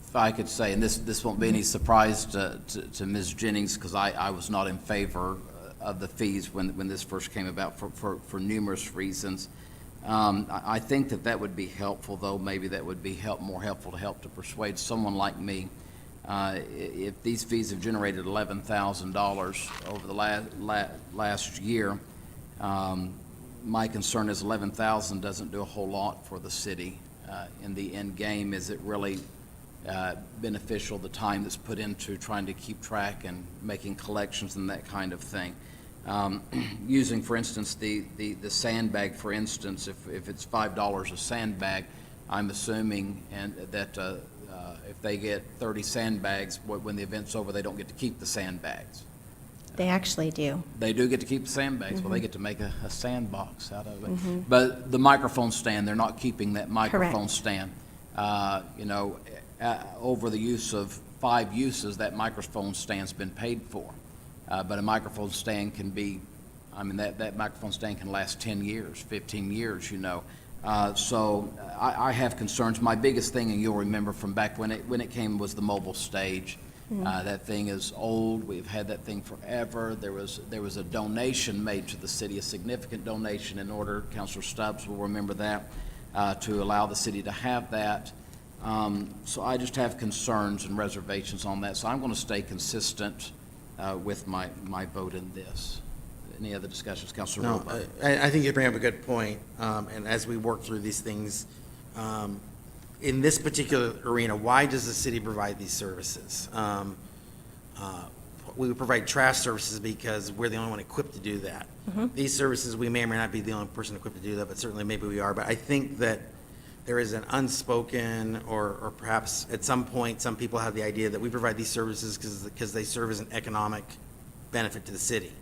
If I could say, and this won't be any surprise to Ms. Jennings, because I was not in favor of the fees when this first came about for numerous reasons. I think that would be helpful, though. Maybe that would be more helpful to persuade someone like me. If these fees have generated $11,000 over the last year, my concern is $11,000 doesn't do a whole lot for the city. In the end game, is it really beneficial, the time that's put into trying to keep track and making collections and that kind of thing? Using, for instance, the sandbag, for instance, if it's $5 a sandbag, I'm assuming that if they get 30 sandbags, when the event's over, they don't get to keep the sandbags. They actually do. They do get to keep the sandbags. Well, they get to make a sandbox out of it. But the microphone stand, they're not keeping that microphone stand. Over the use of 5 uses, that microphone stand's been paid for. But a microphone stand can be, that microphone stand can last 10 years, 15 years, So I have concerns. My biggest thing, and you'll remember from back when it came, was the mobile stage. That thing is old. We've had that thing forever. There was a donation made to the city, a significant donation in order, Councilor Stubbs will remember that, to allow the city to have that. So I just have concerns and reservations on that. So I'm going to stay consistent with my vote in this. Any other discussions, Councilor No, Roebuck? I think you bring up a good point. And as we work through these things, in this particular arena, why does the city provide these services? We provide trash services because we're the only one equipped to do that. These services, we may or may not be the only person equipped to do that, but certainly maybe we are. But I think that there is an unspoken, or perhaps at some point, some people have the idea that we provide these services because they serve as an economic benefit to the city.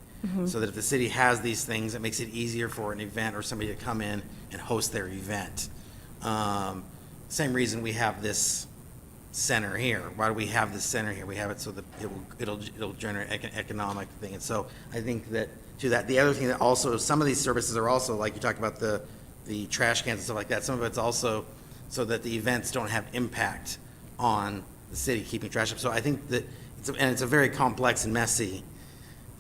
So that if the city has these things, it makes it easier for an event or somebody to come in and host their event. Same reason we have this center here. Why do we have this center here? We have it so that it'll generate economic thing. And so I think that to that, the other thing that also, some of these services are also, like you talked about the trash cans and stuff like that, some of it's also so that the events don't have impact on the city keeping trash up. So I think that, it's a very complex and messy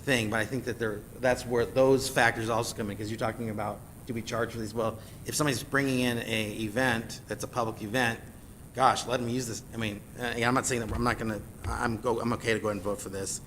thing, but I think that that's where those factors also come in, because you're talking about, do we charge for these? Well, if somebody's bringing in a event that's a public event, gosh, let them use this. I mean, I'm not saying that I'm not going to, I'm okay to go ahead and vote for this,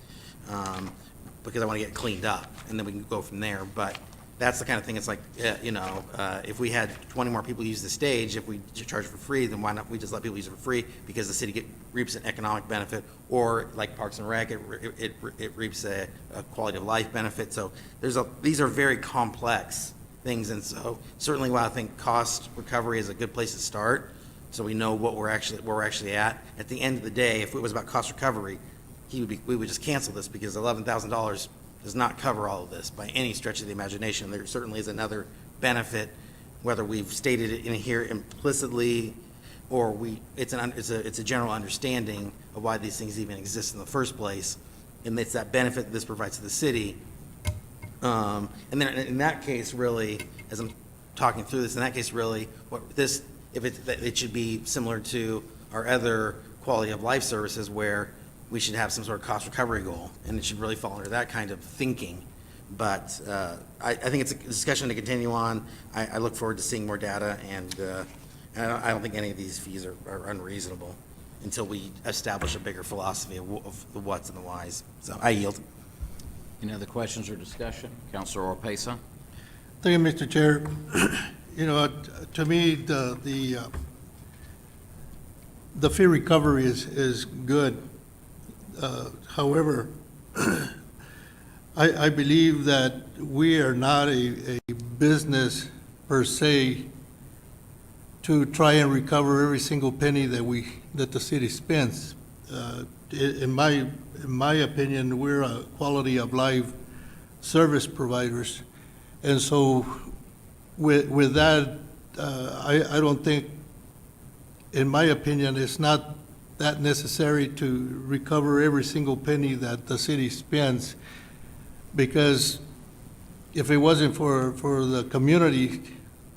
because I want to get cleaned up, and then we can go from there. But that's the kind of thing, it's like, if we had 20 more people use the stage, if we charge for free, then why not we just let people use it for free, because the city reaps an economic benefit, or like Parks and Rec, it reaps a quality of life benefit. So these are very complex things, and so certainly while I think cost recovery is a good place to start, so we know what where we're actually at the end of the day, if it was about cost recovery, we would just cancel this, because $11,000 does not cover all of this by any stretch of the imagination. There certainly is another benefit, whether we've stated it in here implicitly or it's a general understanding of why these things even exist in the first place, and it's that benefit that this provides to the city. And then in that case, really, as I'm talking through this, in that case, really, it should be similar to our other quality of life services, where we should have some sort of cost recovery goal, and it should really fall under that kind of thinking. But I think it's a discussion to continue on. I look forward to seeing more data, and I don't think any of these fees are unreasonable until we establish a bigger philosophy of the what's and the whys. So I yield. Any other questions or discussion? Councilor Orpesa? Thank you, Mr. Chair. To me, the fee recovery is good. However, I believe that we are not a business per se to try and recover every single penny that the city spends. In my opinion, we're a quality of life service providers. And so with that, I don't think, in my opinion, it's not that necessary to recover every single penny that the city spends, because if it wasn't for the community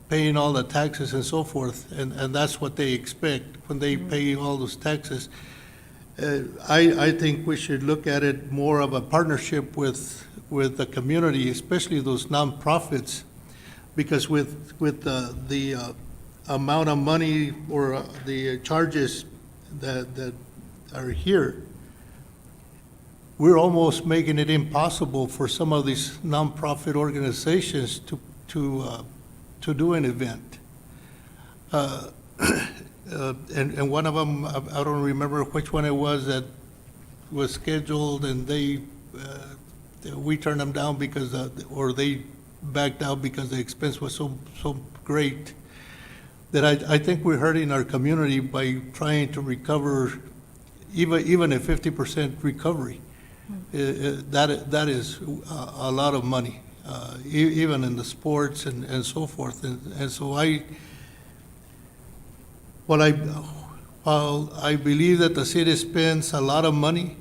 paying all the taxes and so forth, and that's what they expect when they pay all those taxes, I think we should look at it more of a partnership with the community, especially those nonprofits, because with the amount of money or the charges that are here, we're almost making it impossible for some of these nonprofit organizations to do an event. And one of them, I don't remember which one it was, that was scheduled, and we turned them down because, or they backed out because the expense was so great, that I think we're hurting our community by trying to recover even a 50% recovery. That is a lot of money, even in the sports and so forth. And so while I believe that the city spends a lot of money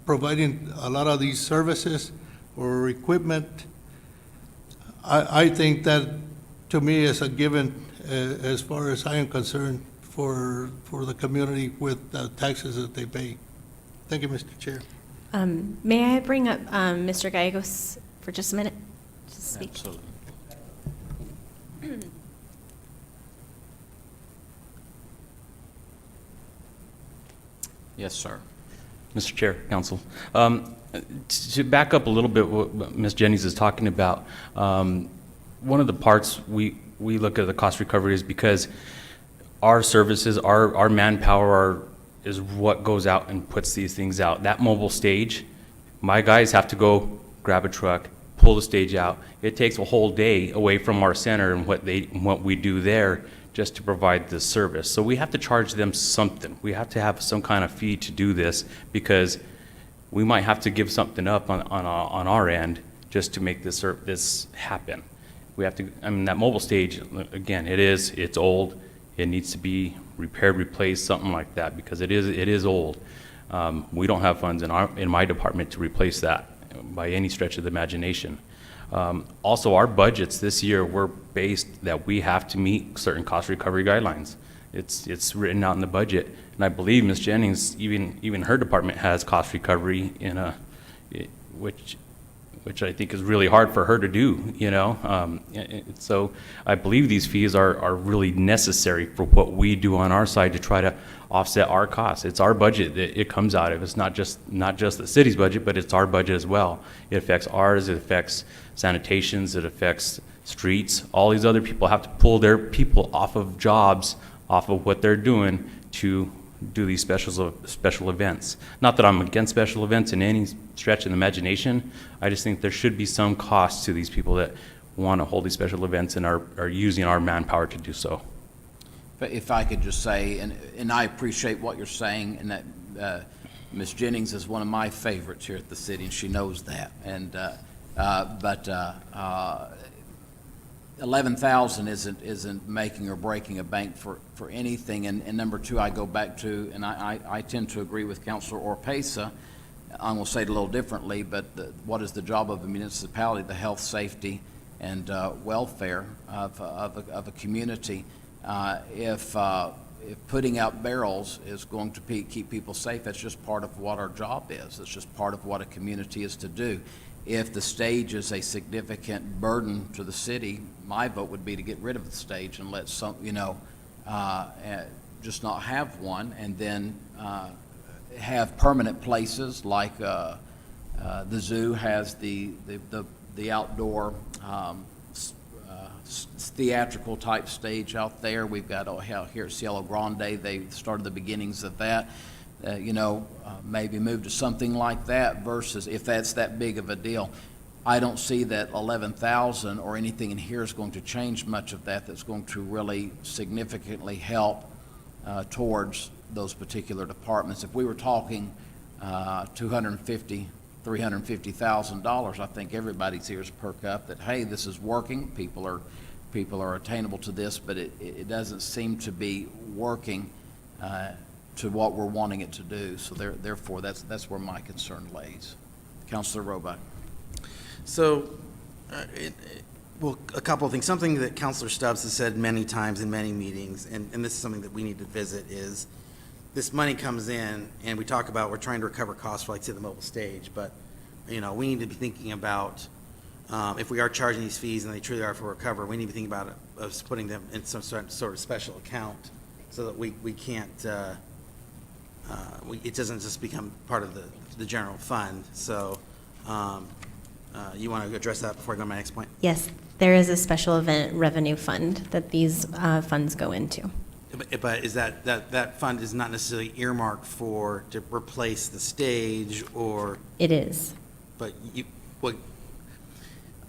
providing a lot of these services or equipment, I think that, to me, is a given as far as I am concerned for the community with the taxes that they pay. Thank you, Mr. Chair. May I bring up Mr. Gallegos for just a minute to speak? Absolutely. Yes, sir. Mr. Chair, Council. To back up a little bit what Ms. Jennings is talking about, one of the parts we look at the cost recovery is because our services, our manpower is what goes out and puts these things out. That mobile stage, my guys have to go grab a truck, pull the stage out. It takes a whole day away from our center and what we do there just to provide this service. So we have to charge them something. We have to have some kind of fee to do this, because we might have to give something up on our end just to make this happen. We have to, I mean, that mobile stage, again, it's old. It needs to be repaired, replaced, something like that, because it is old. We don't have funds in my department to replace that by any stretch of the imagination. Also, our budgets this year were based that we have to meet certain cost recovery guidelines. It's written out in the budget, and I believe Ms. Jennings, even her department has cost recovery which I think is really hard for her to do, you know. So I believe these fees are really necessary for what we do on our side to try to offset our costs. It's our budget that it comes out of. It's not just the city's budget, but it's our budget as well. It affects ours, it affects sanitations, it affects streets. All these other people have to pull their people off of jobs, off of what they're doing to do these special events. Not that I'm against special events in any stretch of the imagination. I just think there should be some cost to these people that want to hold these special events and are using our manpower to do so. But if I could just say, and I appreciate what you're saying, and that Ms. Jennings is one of my favorites here at the city, and she knows that. And but 11,000 isn't making or breaking a bank for anything. And number two, I go back to, and I tend to agree with Councilor Orpesa. I'm going to say it a little differently, but what is the job of a municipality? The health, safety, and welfare of a community. If putting out barrels is going to keep people safe, that's just part of what our job is. It's just part of what a community is to do. If the stage is a significant burden to the city, my vote would be to get rid of the stage and let some, just not have one, and then have permanent places like the zoo has the outdoor theatrical type stage out there. We've got here at Cielo Grande, they started the beginnings of that. Maybe move to something like that versus if that's that big of a deal. I don't see that 11,000 or anything in here is going to change much of that. That's going to really significantly help towards those particular departments. If we were talking $250,000, $350,000, I think everybody's ears perk up that, hey, this is working. People are attainable to this, but it doesn't seem to be working to what we're wanting it to do. So therefore, that's where my concern lays. Councilor Roebuck. So, well, a couple of things. Something that Councilor Stubbs has said many times in many meetings, and this is something that we need to visit, is this money comes in, and we talk about we're trying to recover costs for, like, say, the mobile stage, but, we need to be thinking about if we are charging these fees and they truly are for recovery, we need to be thinking about us putting them in some sort of special account so that we can't, it doesn't just become part of the general fund. So, you want to address that before I go to my next point? Yes, there is a special event revenue fund that these funds go into. But is that fund is not necessarily earmarked to replace the stage or? It is. But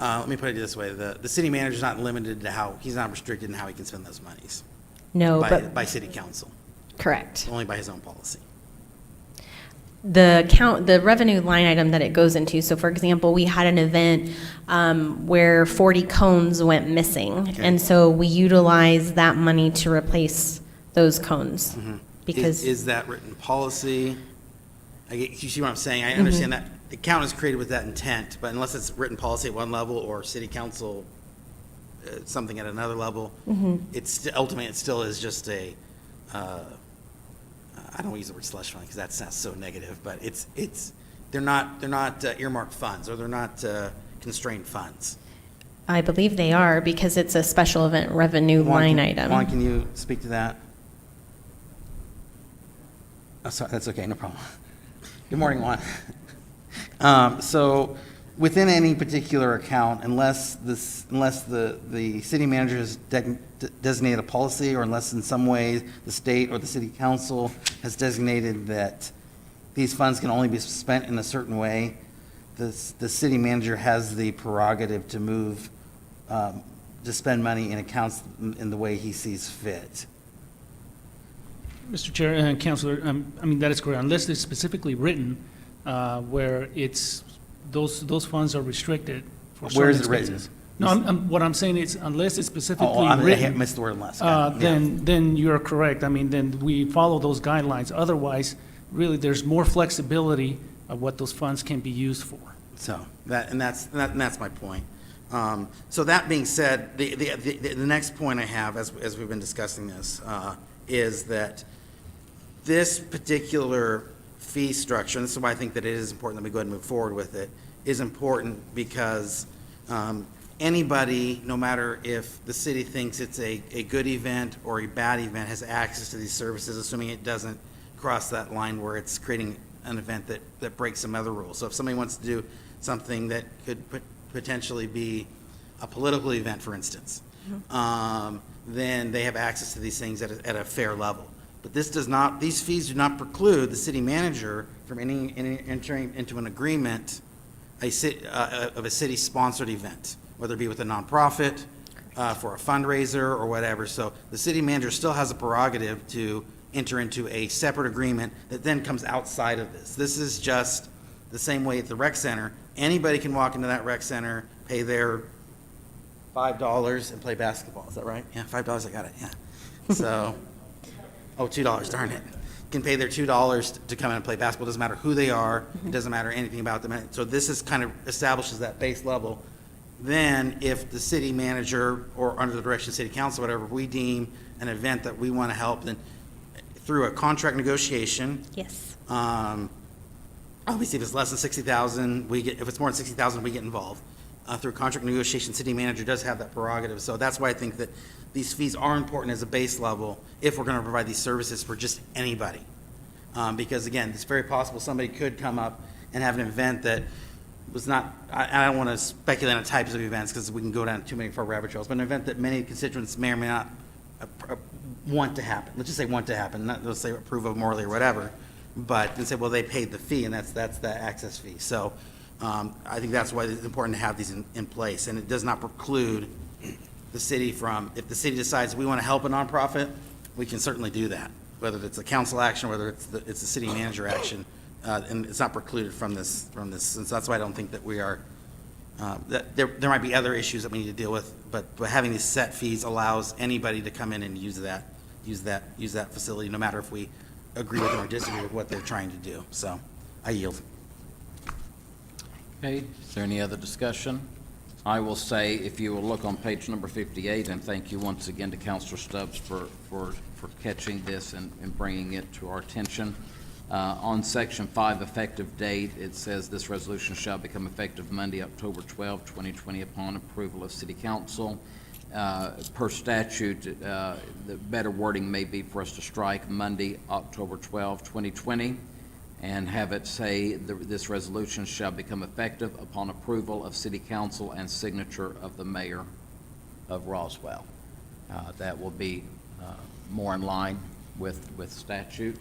let me put it this way: the city manager is not limited to he's not restricted in how he can spend those monies. No, by city council. Correct. Only by his own policy. The revenue line item that it goes into. So, for example, we had an event where 40 cones went missing, Okay. and so we utilized that money to replace those cones. Mm-hmm. Because is that written policy? You see what I'm saying? I understand that the account is created with that intent, but unless it's written policy at one level or city council something at another level, ultimately it still is just a. I don't use the word slush fund because that sounds so negative, but they're not earmarked funds or they're not constrained funds. I believe they are, because it's a special event revenue line item. Juan, can you speak to that? Oh, sorry, that's okay, no problem. Good morning, Juan. So within any particular account, unless the city manager has designated a policy, or unless in some way the state or the city council has designated that these funds can only be spent in a certain way, the city manager has the prerogative to move, to spend money in accounts in the way he sees fit. Mr. Chair and Councilor, that is correct, unless it's specifically written where those funds are restricted for certain Where is it expenses. written? No, what I'm saying is, unless it's specifically I written. missed the word unless. Then you're correct. Then we follow those guidelines. Otherwise, really, there's more flexibility of what those funds can be used for. So that's my point. So that being said, the next point I have, as we've been discussing this, is that this particular fee structure, and this is why I think that it is important that we go ahead and move forward with it, is important because anybody, no matter if the city thinks it's a good event or a bad event, has access to these services, assuming it doesn't cross that line where it's creating an event that breaks some other rules. So if somebody wants to do something that could potentially be a political event, for instance, then they have access to these things at a fair level. But these fees do not preclude the city manager from entering into an agreement of a city-sponsored event, whether it be with a nonprofit, for a fundraiser or whatever. So the city manager still has a prerogative to enter into a separate agreement that then comes outside of this. This is just the same way at the rec center. Anybody can walk into that rec center, pay their $5 and play basketball. Is that right? Yeah, $5, I got it, yeah. So, $2, darn it. Can pay their $2 to come in and play basketball. Doesn't matter who they are. It doesn't matter anything about them. So this is kind of establishes that base level. Then if the city manager or under the direction of city council, whatever, we deem an event that we want to help, then through a contract negotiation. Yes. Obviously, if it's less than 60,000, if it's more than 60,000, we get involved. Through contract negotiation, city manager does have that prerogative. So that's why I think that these fees are important as a base level if we're going to provide these services for just anybody. Because again, it's very possible somebody could come up and have an event that was not, I don't want to speculate on types of events because we can go down too many far rabbit trails, but an event that many constituents may or may not want to happen. Let's just say want to happen, not let's say approve of morally or whatever, but and say, well, they paid the fee and that's the access fee. So I think that's why it's important to have these in place, and it does not preclude the city from, if the city decides we want to help a nonprofit, we can certainly do that, whether it's a council action, whether it's the city manager action, and it's not precluded from this, and so that's why I don't think that we are, that there might be other issues that we need to deal with, but having these set fees allows anybody to come in and use that facility, no matter if we agree with them or disagree with what they're trying to do. So I yield. Okay, is there any other discussion? I will say, if you will look on page number 58, and thank you once again to Councilor Stubbs for catching this and bringing it to our attention. On Section 5, effective date, it says this resolution shall become effective Monday, October 12, 2020, upon approval of City Council. Per statute, the better wording may be for us to strike Monday, October 12, 2020, and have it say this resolution shall become effective upon approval of City Council and signature of the mayor of Roswell. That will be more in line with statute.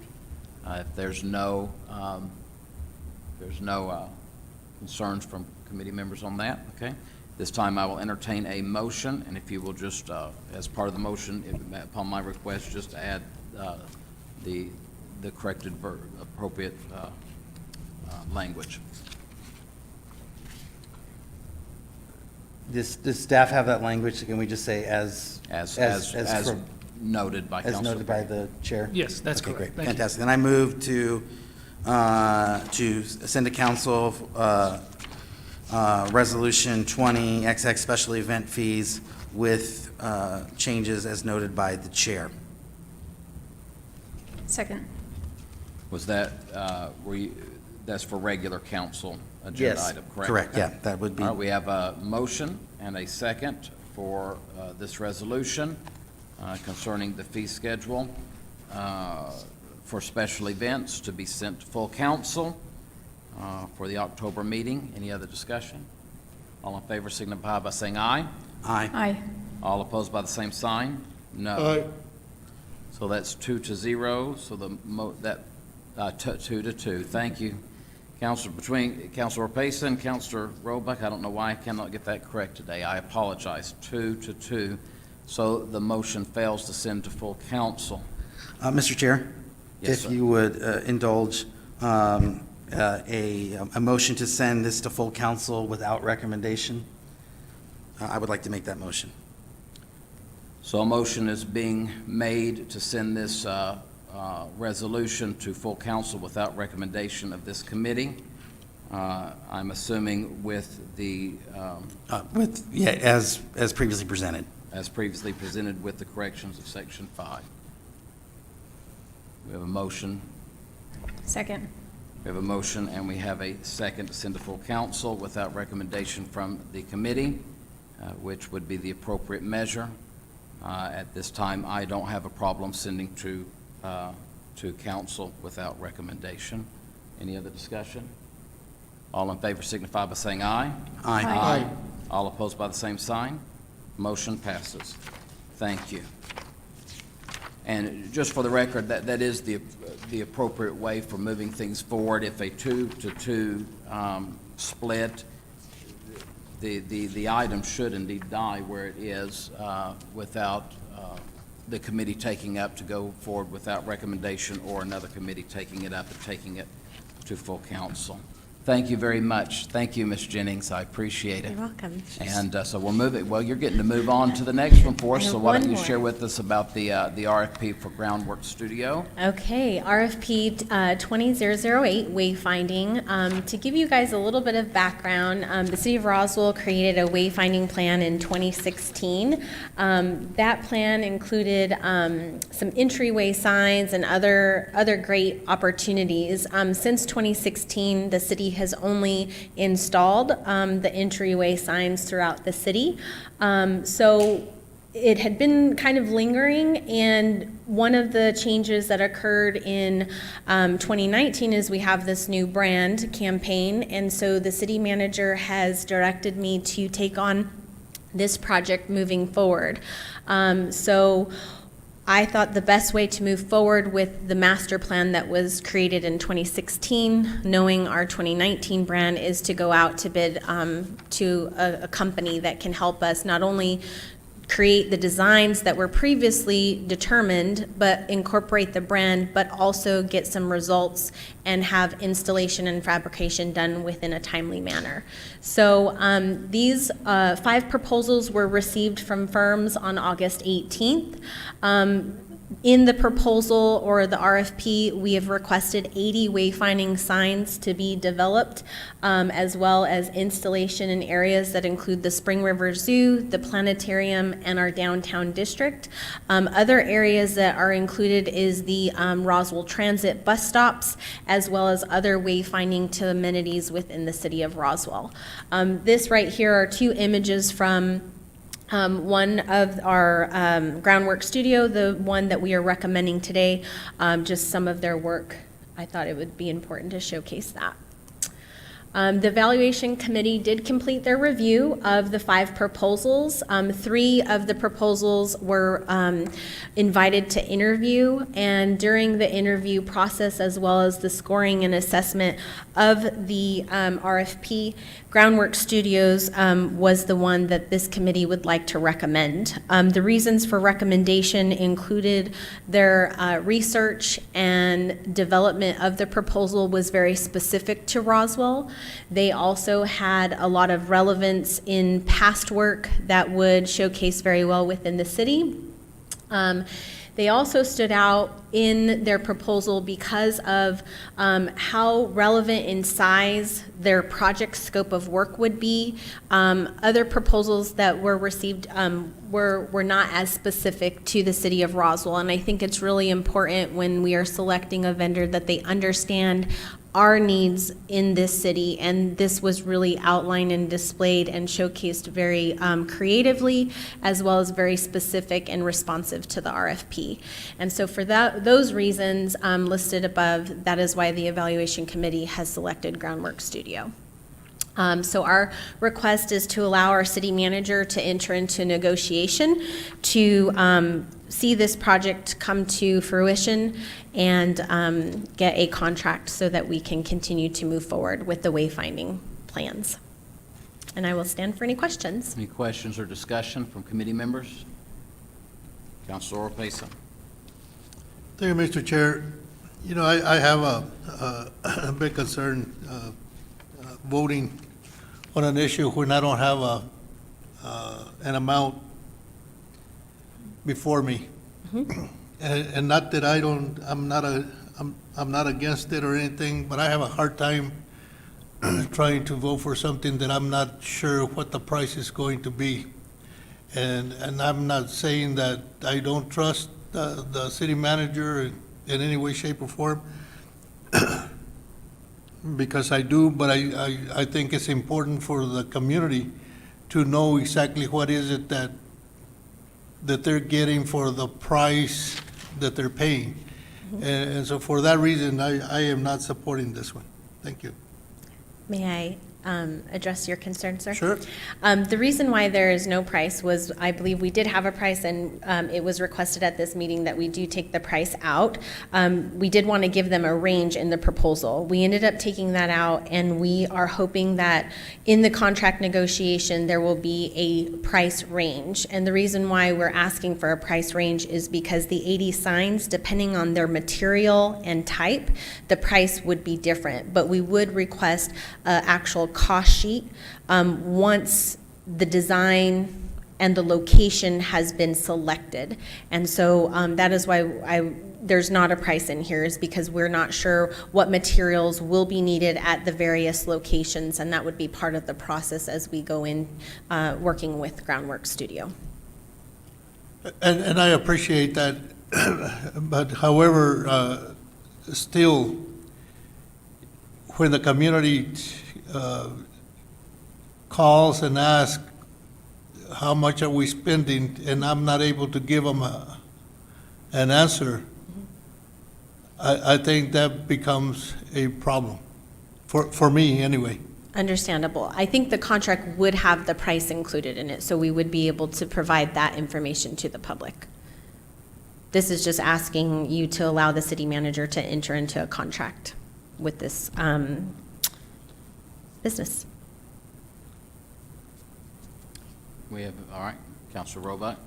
If there's no concerns from committee members on that, okay? This time I will entertain a motion, and if you will just, as part of the motion, upon my request, just add the corrected appropriate language. Does staff have that language? Can we just say as noted by as Councilor noted by the chair? Yes, that's Okay, correct. great, Thank you. fantastic. Then I move to send to council resolution 20 XX special event fees with changes as noted by the chair. Second. Was that, that's for regular council agenda Yes, item, correct? correct, yeah, that would be. All right, we have a motion and a second for this resolution concerning the fee schedule for special events to be sent to full council for the October meeting. Any other discussion? All in favor signify by saying aye. Aye. Aye. All opposed by the same sign? No. Aye. So that's 2-0, so 2-2. Thank you. Between Councilor Payson and Councilor Roebuck, I don't know why I cannot get that correct today. I apologize. 2-2. So the motion fails to send to full council. Mr. Chair? Yes, If sir. you would indulge a motion to send this to full council without recommendation, I would like to make that motion. So a motion is being made to send this resolution to full council without recommendation of this committee. I'm assuming with the, As previously presented. as previously presented with the corrections of Section 5. We have a motion. Second. We have a motion and we have a second to send to full council without recommendation from the committee, which would be the appropriate measure. At this time, I don't have a problem sending to council without recommendation. Any other discussion? All in favor signify by saying aye. Aye. Aye. All opposed by the same sign? Motion passes. Thank you. And just for the record, that is the appropriate way for moving things forward. If a 2-2 split, the item should indeed die where it is without the committee taking up to go forward without recommendation or another committee taking it up and taking it to full council. Thank you very much. Thank you, Ms. Jennings. I appreciate it. You're welcome. And so we're moving, well, you're getting to move on to the next one for us. I have So why don't one you more. share with us about the RFP for Groundwork Studio? Okay, RFP 20008, wayfinding. To give you guys a little bit of background, the City of Roswell created a wayfinding plan in 2016. That plan included some entryway signs and other great opportunities. Since 2016, the city has only installed the entryway signs throughout the city. So it had been kind of lingering, and one of the changes that occurred in 2019 is we have this new brand campaign, and so the city manager has directed me to take on this project moving forward. So I thought the best way to move forward with the master plan that was created in 2016, knowing our 2019 brand, is to go out to bid to a company that can help us not only create the designs that were previously determined, but incorporate the brand, but also get some results and have installation and fabrication done within a timely manner. So these 5 proposals were received from firms on August 18th. In the proposal or the RFP, we have requested 80 wayfinding signs to be developed, as well as installation in areas that include the Spring River Zoo, the planetarium, and our downtown district. Other areas that are included is the Roswell Transit bus stops, as well as other wayfinding to amenities within the city of Roswell. This right here are 2 images from one of our groundwork studio, the one that we are recommending today, just some of their work. I thought it would be important to showcase that. The evaluation committee did complete their review of the 5 proposals. 3 of the proposals were invited to interview, and during the interview process, as well as the scoring and assessment of the RFP, Groundwork Studios was the one that this committee would like to recommend. The reasons for recommendation included their research and development of the proposal was very specific to Roswell. They also had a lot of relevance in past work that would showcase very well within the city. They also stood out in their proposal because of how relevant in size their project scope of work would be. Other proposals that were received were not as specific to the city of Roswell, and I think it's really important when we are selecting a vendor that they understand our needs in this city, and this was really outlined and displayed and showcased very creatively, as well as very specific and responsive to the RFP. And so for those reasons listed above, that is why the evaluation committee has selected Groundwork Studio. So our request is to allow our city manager to enter into negotiation to see this project come to fruition and get a contract so that we can continue to move forward with the wayfinding plans. And I will stand for any questions. Any questions or discussion from committee members? Councilor Orpesa. Thank you, Mr. Chair. You know, I have a big concern voting on an issue when I don't have an amount before me. And not that I'm not against it or anything, but I have a hard time trying to vote for something that I'm not sure what the price is going to be. And I'm not saying that I don't trust the city manager in any way, shape, or form, because I do, but I think it's important for the community to know exactly what is it that they're getting for the price that they're paying. And so for that reason, I am not supporting this one. Thank you. May I address your concern, sir? Sure. The reason why there is no price was, I believe we did have a price, and it was requested at this meeting that we do take the price out. We did want to give them a range in the proposal. We ended up taking that out, and we are hoping that in the contract negotiation, there will be a price range. And the reason why we're asking for a price range is because the 80 signs, depending on their material and type, the price would be different. But we would request an actual cost sheet once the design and the location has been selected. And so that is why there's not a price in here, is because we're not sure what materials will be needed at the various locations, and that would be part of the process as we go in working with Groundwork Studio. And I appreciate that, but however, still, when the community calls and asks, how much are we spending, and I'm not able to give them an answer, I think that becomes a problem, for me, anyway. Understandable. I think the contract would have the price included in it, so we would be able to provide that information to the public. This is just asking you to allow the city manager to enter into a contract with this business. We have, all right, Counselor Roebuck.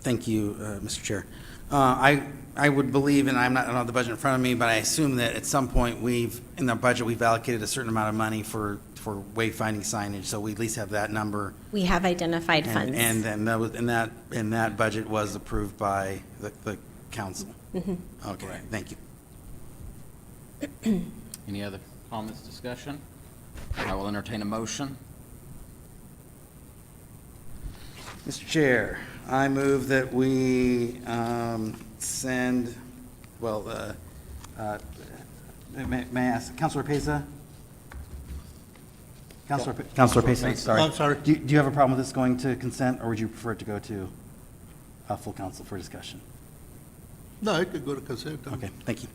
Thank you, Mr. Chair. I would believe, and I don't have the budget in front of me, but I assume that at some point in the budget, we've allocated a certain amount of money for wayfinding signage, so we at least have that number. We have identified funds. And then that budget was approved by the council. Okay, thank you. Any other comments, discussion? I will entertain a motion. Mr. Chair, I move that we send, well, may I ask, Councilor Pesa? Councilor Pesa, sorry. I'm sorry. Do you have a problem with this going to consent, or would you prefer it to go to full council for discussion? No, it could go to consent. Okay, thank you.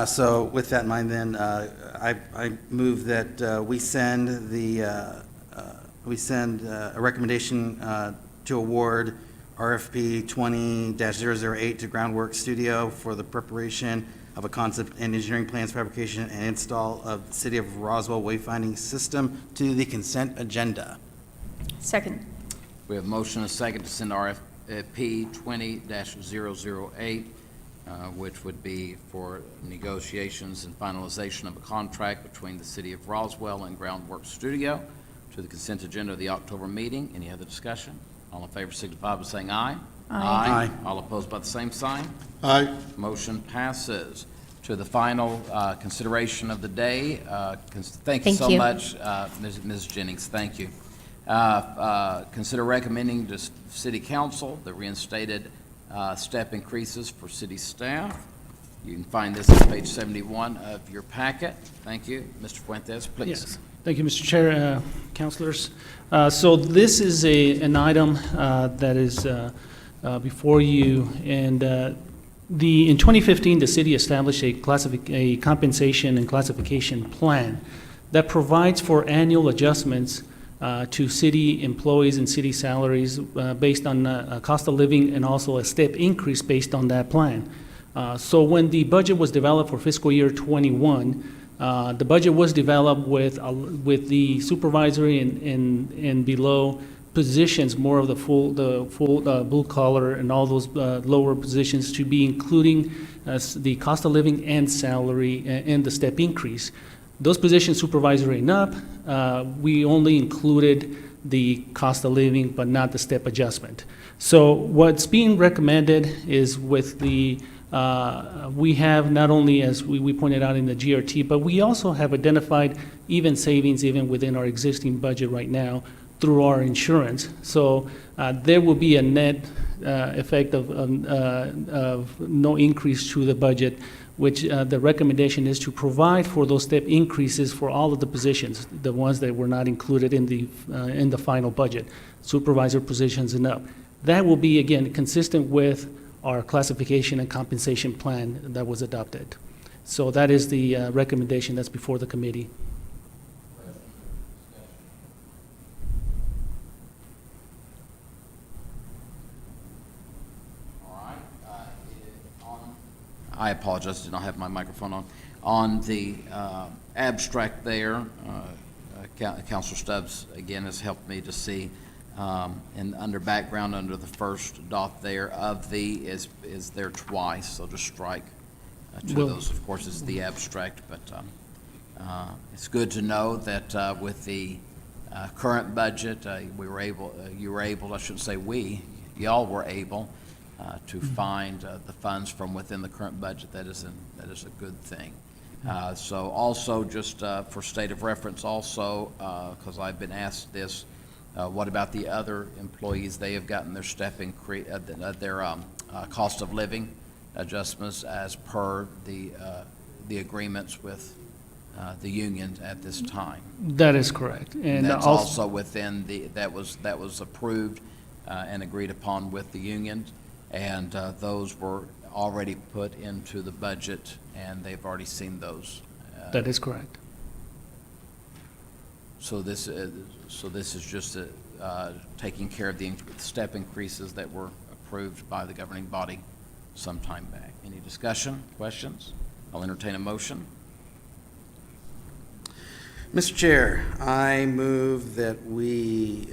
So with that in mind, then, I move that we send a recommendation to award RFP 20-008 to Groundwork Studio for the preparation of a concept and engineering plans, fabrication, and install of the City of Roswell wayfinding system to the consent agenda. Second. We have motion and a second to send RFP 20-008, which would be for negotiations and finalization of a contract between the City of Roswell and Groundwork Studio to the consent agenda of the October meeting. Any other discussion? All in favor signify by saying aye. Aye. Aye. All opposed by the same sign. Aye. Motion passes. To the final consideration of the day, thank you Thank so you. much, Ms. Jennings, thank you. Consider recommending to City Council the reinstated step increases for city staff. You can find this on page 71 of your packet. Thank you. Mr. Fuentes, please. Yes. Thank you, Mr. Chair, councilors. So this is an item that is before you, and in 2015, the city established a compensation and classification plan that provides for annual adjustments to city employees and city salaries based on cost of living, and also a step increase based on that plan. So when the budget was developed for fiscal year '21, the budget was developed with the supervisory and below positions, more of the full blue collar and all those lower positions to be including the cost of living and salary and the step increase. Those positions, supervisory and up, we only included the cost of living, but not the step adjustment. So what's being recommended is with the we have not only, as we pointed out in the GRT, but we also have identified even savings even within our existing budget right now through our insurance. So there will be a net effect of no increase to the budget, which the recommendation is to provide for those step increases for all of the positions, the ones that were not included in the final budget, supervisor positions and up. That will be, again, consistent with our classification and compensation plan that was adopted. So that is the recommendation that's before the committee. I apologize, did not have my microphone on. On the abstract there, Counselor Stubbs, again, has helped me to see, and under background, under the first dot there, of the is there twice, so just strike two of those. Of course, is the abstract, but it's good to know that with the current budget, you were able, I shouldn't say we, y'all were able to find the funds from within the current budget. That is a good thing. So also, just for state of reference also, because I've been asked this, what about the other employees? They have gotten their step increase, their cost of living adjustments as per the agreements with the union at this time. That is correct. And that's also within that was approved and agreed upon with the union, and those were already put into the budget, and they've already seen those. That is correct. So this is just taking care of the step increases that were approved by the governing body some time back. Any discussion, questions? I'll entertain a motion. Mr. Chair, I move that we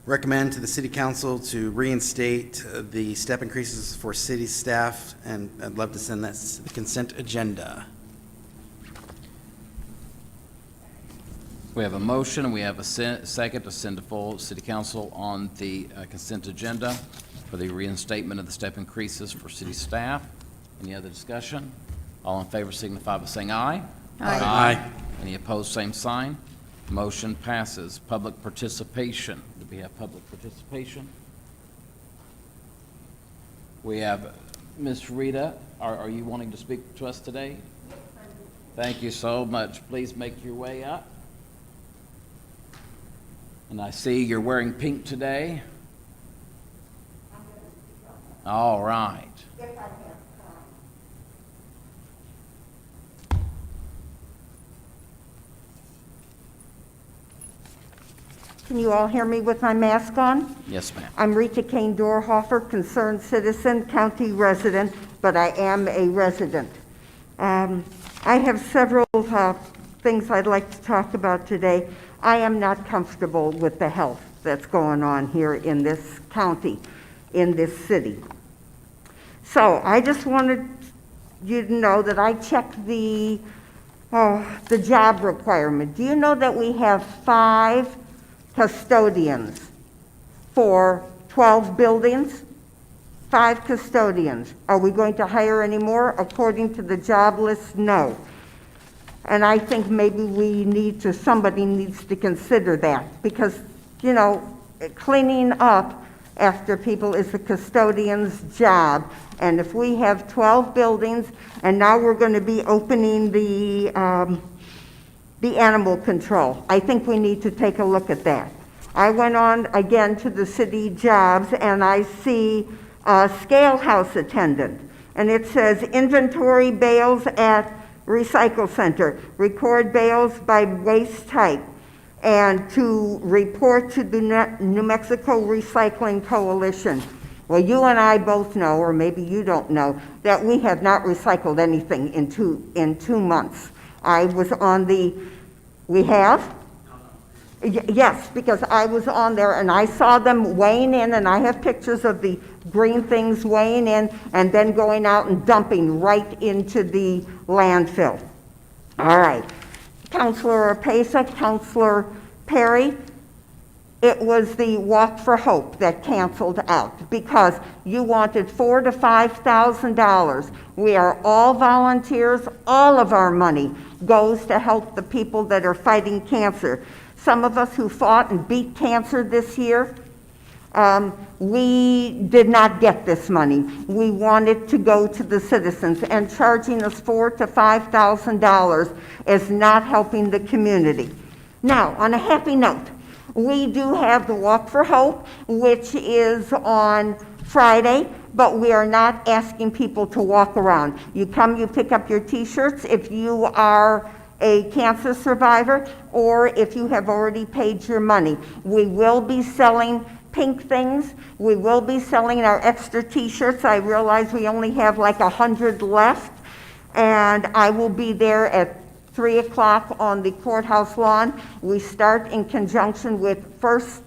recommend to the City Council to reinstate the step increases for city staff, and I'd love to send that to the consent agenda. We have a motion, and we have a second to send to full City Council on the consent agenda for the reinstatement of the step increases for city staff. Any other discussion? All in favor signify by saying aye. Aye. Any opposed, same sign. Motion passes. Public participation. Do we have public participation? We have Ms. Rita. Are you wanting to speak to us today? Thank you so much. Please make your way up. And I see you're wearing pink today. All right. Can you all hear me with my mask on? Yes, ma'am. I'm Rita Kane Dorhofer, concerned citizen, county resident, but I am a resident. I have several things I'd like to talk about today. I am not comfortable with the health that's going on here in this county, in this city. So I just wanted you to know that I checked the job requirement. Do you know that we have 5 custodians for 12 buildings? 5 custodians. Are we going to hire any more? According to the job list, no. And I think maybe somebody needs to consider that, because, cleaning up after people is the custodian's job. And if we have 12 buildings, and now we're going to be opening the animal control, I think we need to take a look at that. I went on again to the city jobs, and I see a scale house attendant, and it says inventory bales at recycle center, record bales by waste type, and to report to the New Mexico Recycling Coalition. Well, you and I both know, or maybe you don't know, that we have not recycled anything in 2 months. I was on we have? Yes, because I was on there and I saw them weighing in, and I have pictures of the green things weighing in and then going out and dumping right into the landfill. All right. Councilor Pesa, Councilor Perry, it was the Walk for Hope that canceled out because you wanted $4,000 to $5,000. We are all volunteers. All of our money goes to help the people that are fighting cancer. Some of us who fought and beat cancer this year, we did not get this money. We wanted to go to the citizens, and charging us $4,000 to $5,000 is not helping the community. Now, on a happy note, we do have the Walk for Hope, which is on Friday, but we are not asking people to walk around. You come, you pick up your t-shirts if you are a cancer survivor, or if you have already paid your money. We will be selling pink things. We will be selling our extra t-shirts. I realize we only have like 100 left, and I will be there at 3 o'clock on the courthouse lawn. We start in conjunction with First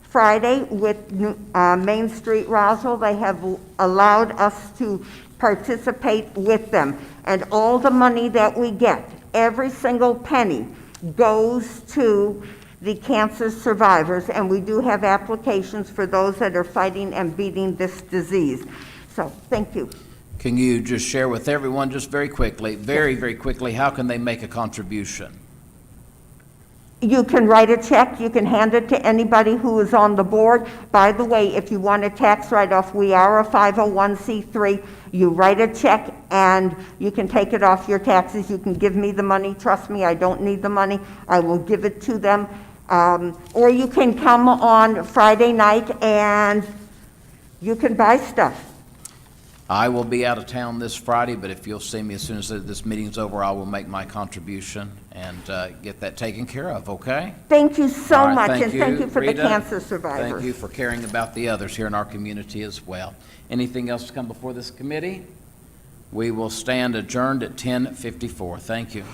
Friday with Main Street Roswell. They have allowed us to participate with them, and all the money that we get, every single penny, goes to the cancer survivors, and we do have applications for those that are fighting and beating this disease. So, thank you. Can you just share with everyone, just very quickly, very quickly, how can they make a contribution? You can write a check, you can hand it to anybody who is on the board. By the way, if you want a tax write-off, we are a 501c3. You write a check and you can take it off your taxes. You can give me the money. Trust me, I don't need the money. I will give it to them. Or you can come on Friday night and you can buy stuff. I will be out of town this Friday, but if you'll see me as soon as this meeting's over, I will make my contribution and get that taken care of, okay? Thank you so All right, much, and thank you for the Rita. cancer survivors. Thank you for caring about the others here in our community as well. Anything else to come before this committee? We will stand adjourned at 10:54. Thank you.